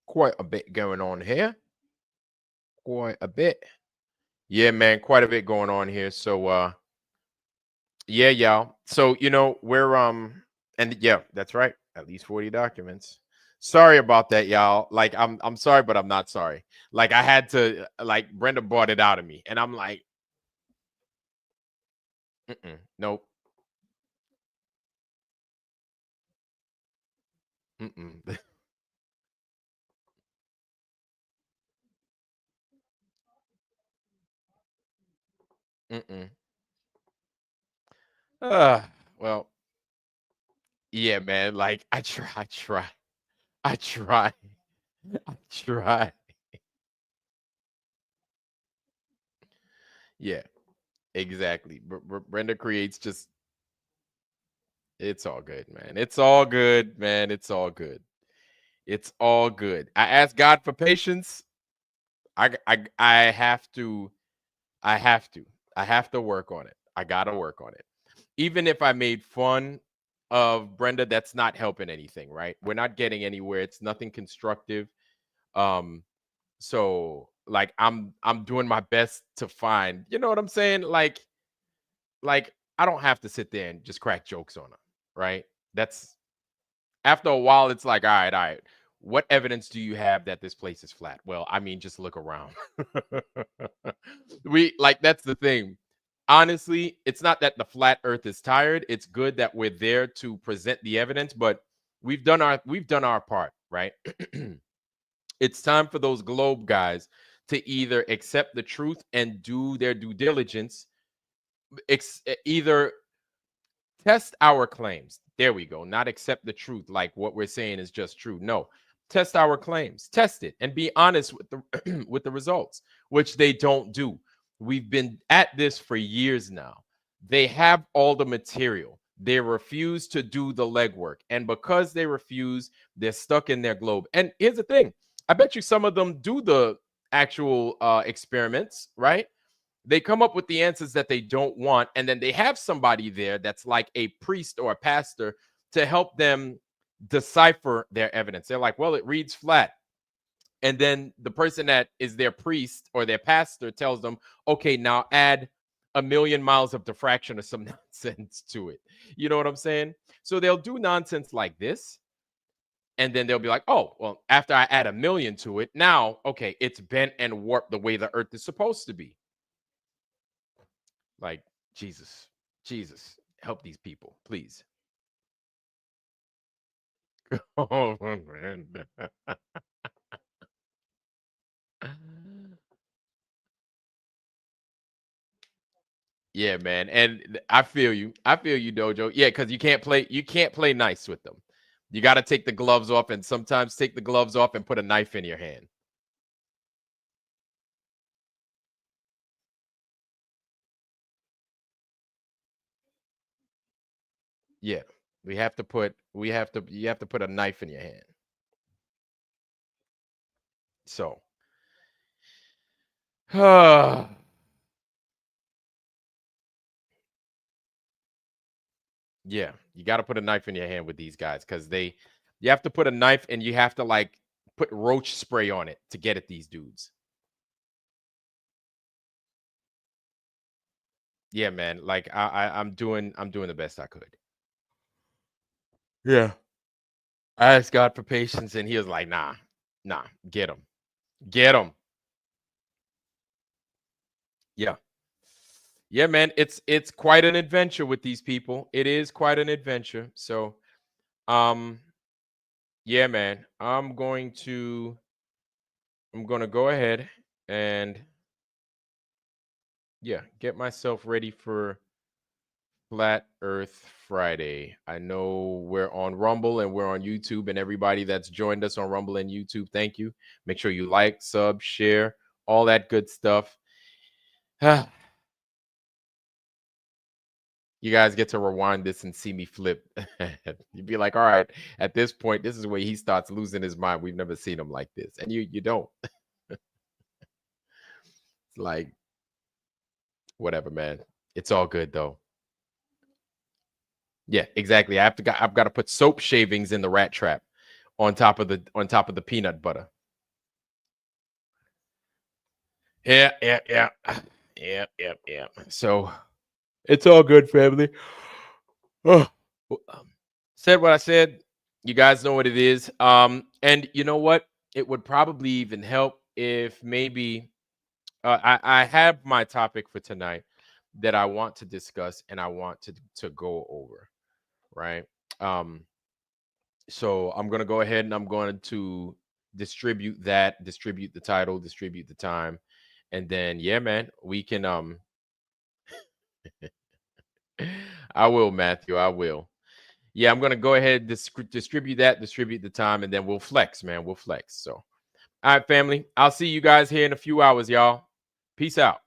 Quite a bit going on here. Quite a bit. Yeah, man, quite a bit going on here. So yeah, y'all. So, we're and yeah, that's right. At least 40 documents. Sorry about that, y'all. Like I'm sorry, but I'm not sorry. Like I had to, like Brenda brought it out of me and I'm like nope. Mm-mm. Mm-mm. Well, yeah, man. Like I try. I try. Yeah, exactly. Brenda creates just, it's all good, man. It's all good, man. It's all good. It's all good. I ask God for patience. I have to I have to work on it. I got to work on it. Even if I made fun of Brenda, that's not helping anything, right? We're not getting anywhere. It's nothing constructive. So like I'm doing my best to find, you know what I'm saying? Like I don't have to sit there and just crack jokes on her, right? That's after a while, it's like, all right. What evidence do you have that this place is flat? Well, I mean, just look around. That's the thing. Honestly, it's not that the flat earth is tired. It's good that we're there to present the evidence, but we've done our part, right? It's time for those globe guys to either accept the truth and do their due diligence, either test our claims. There we go. Not accept the truth like what we're saying is just true. No, test our claims. Test it and be honest with the with the results, which they don't do. We've been at this for years now. They have all the material. They refuse to do the legwork. And because they refuse, they're stuck in their globe. And here's the thing. I bet you some of them do the actual experiments, right? They come up with the answers that they don't want, and then they have somebody there that's like a priest or a pastor to help them decipher their evidence. They're like, well, it reads flat. And then the person that is their priest or their pastor tells them, okay, now add 1,000,000 miles of diffraction or some nonsense to it. You know what I'm saying? So they'll do nonsense like this. And then they'll be like, oh, well, after I add 1 million to it, now, okay, it's bent and warped the way the earth is supposed to be. Like, Jesus, help these people, please. Oh, man. Yeah, man. And I feel you, Dojo. Yeah, because you can't play nice with them. You got to take the gloves off, and sometimes take the gloves off and put a knife in your hand. Yeah, you have to put a knife in your hand. So, yeah, you got to put a knife in your hand with these guys, because you have to put a knife, and you have to like put roach spray on it to get at these dudes. Yeah, man. Like I'm doing the best I could. Yeah. I asked God for patience, and he was like, nah, get him. Yeah. Yeah, man. It's quite an adventure with these people. It is quite an adventure. So, yeah, man. I'm going to go ahead and get myself ready for Flat Earth Friday. I know we're on Rumble and we're on YouTube, and everybody that's joined us on Rumble and YouTube, thank you. Make sure you like, sub, share, all that good stuff. You guys get to rewind this and see me flip. You'd be like, all right, at this point, this is where he starts losing his mind. We've never seen him like this. And you don't. It's like, whatever, man. It's all good though. Yeah, exactly. I've got to put soap shavings in the rat trap on top of the peanut butter. Yeah. So it's all good, family. Oh, said what I said. You guys know what it is. And you know what? It would probably even help if maybe I have my topic for tonight that I want to discuss and I want to go over. Right. So I'm going to go ahead and I'm going to distribute the title, distribute the time. And then, yeah, man, we can, I will, Matthew, I will. Yeah, I'm going to go ahead, distribute the time, and then we'll flex, man. We'll flex. So, all right, family, I'll see you guys here in a few hours, y'all. Peace out.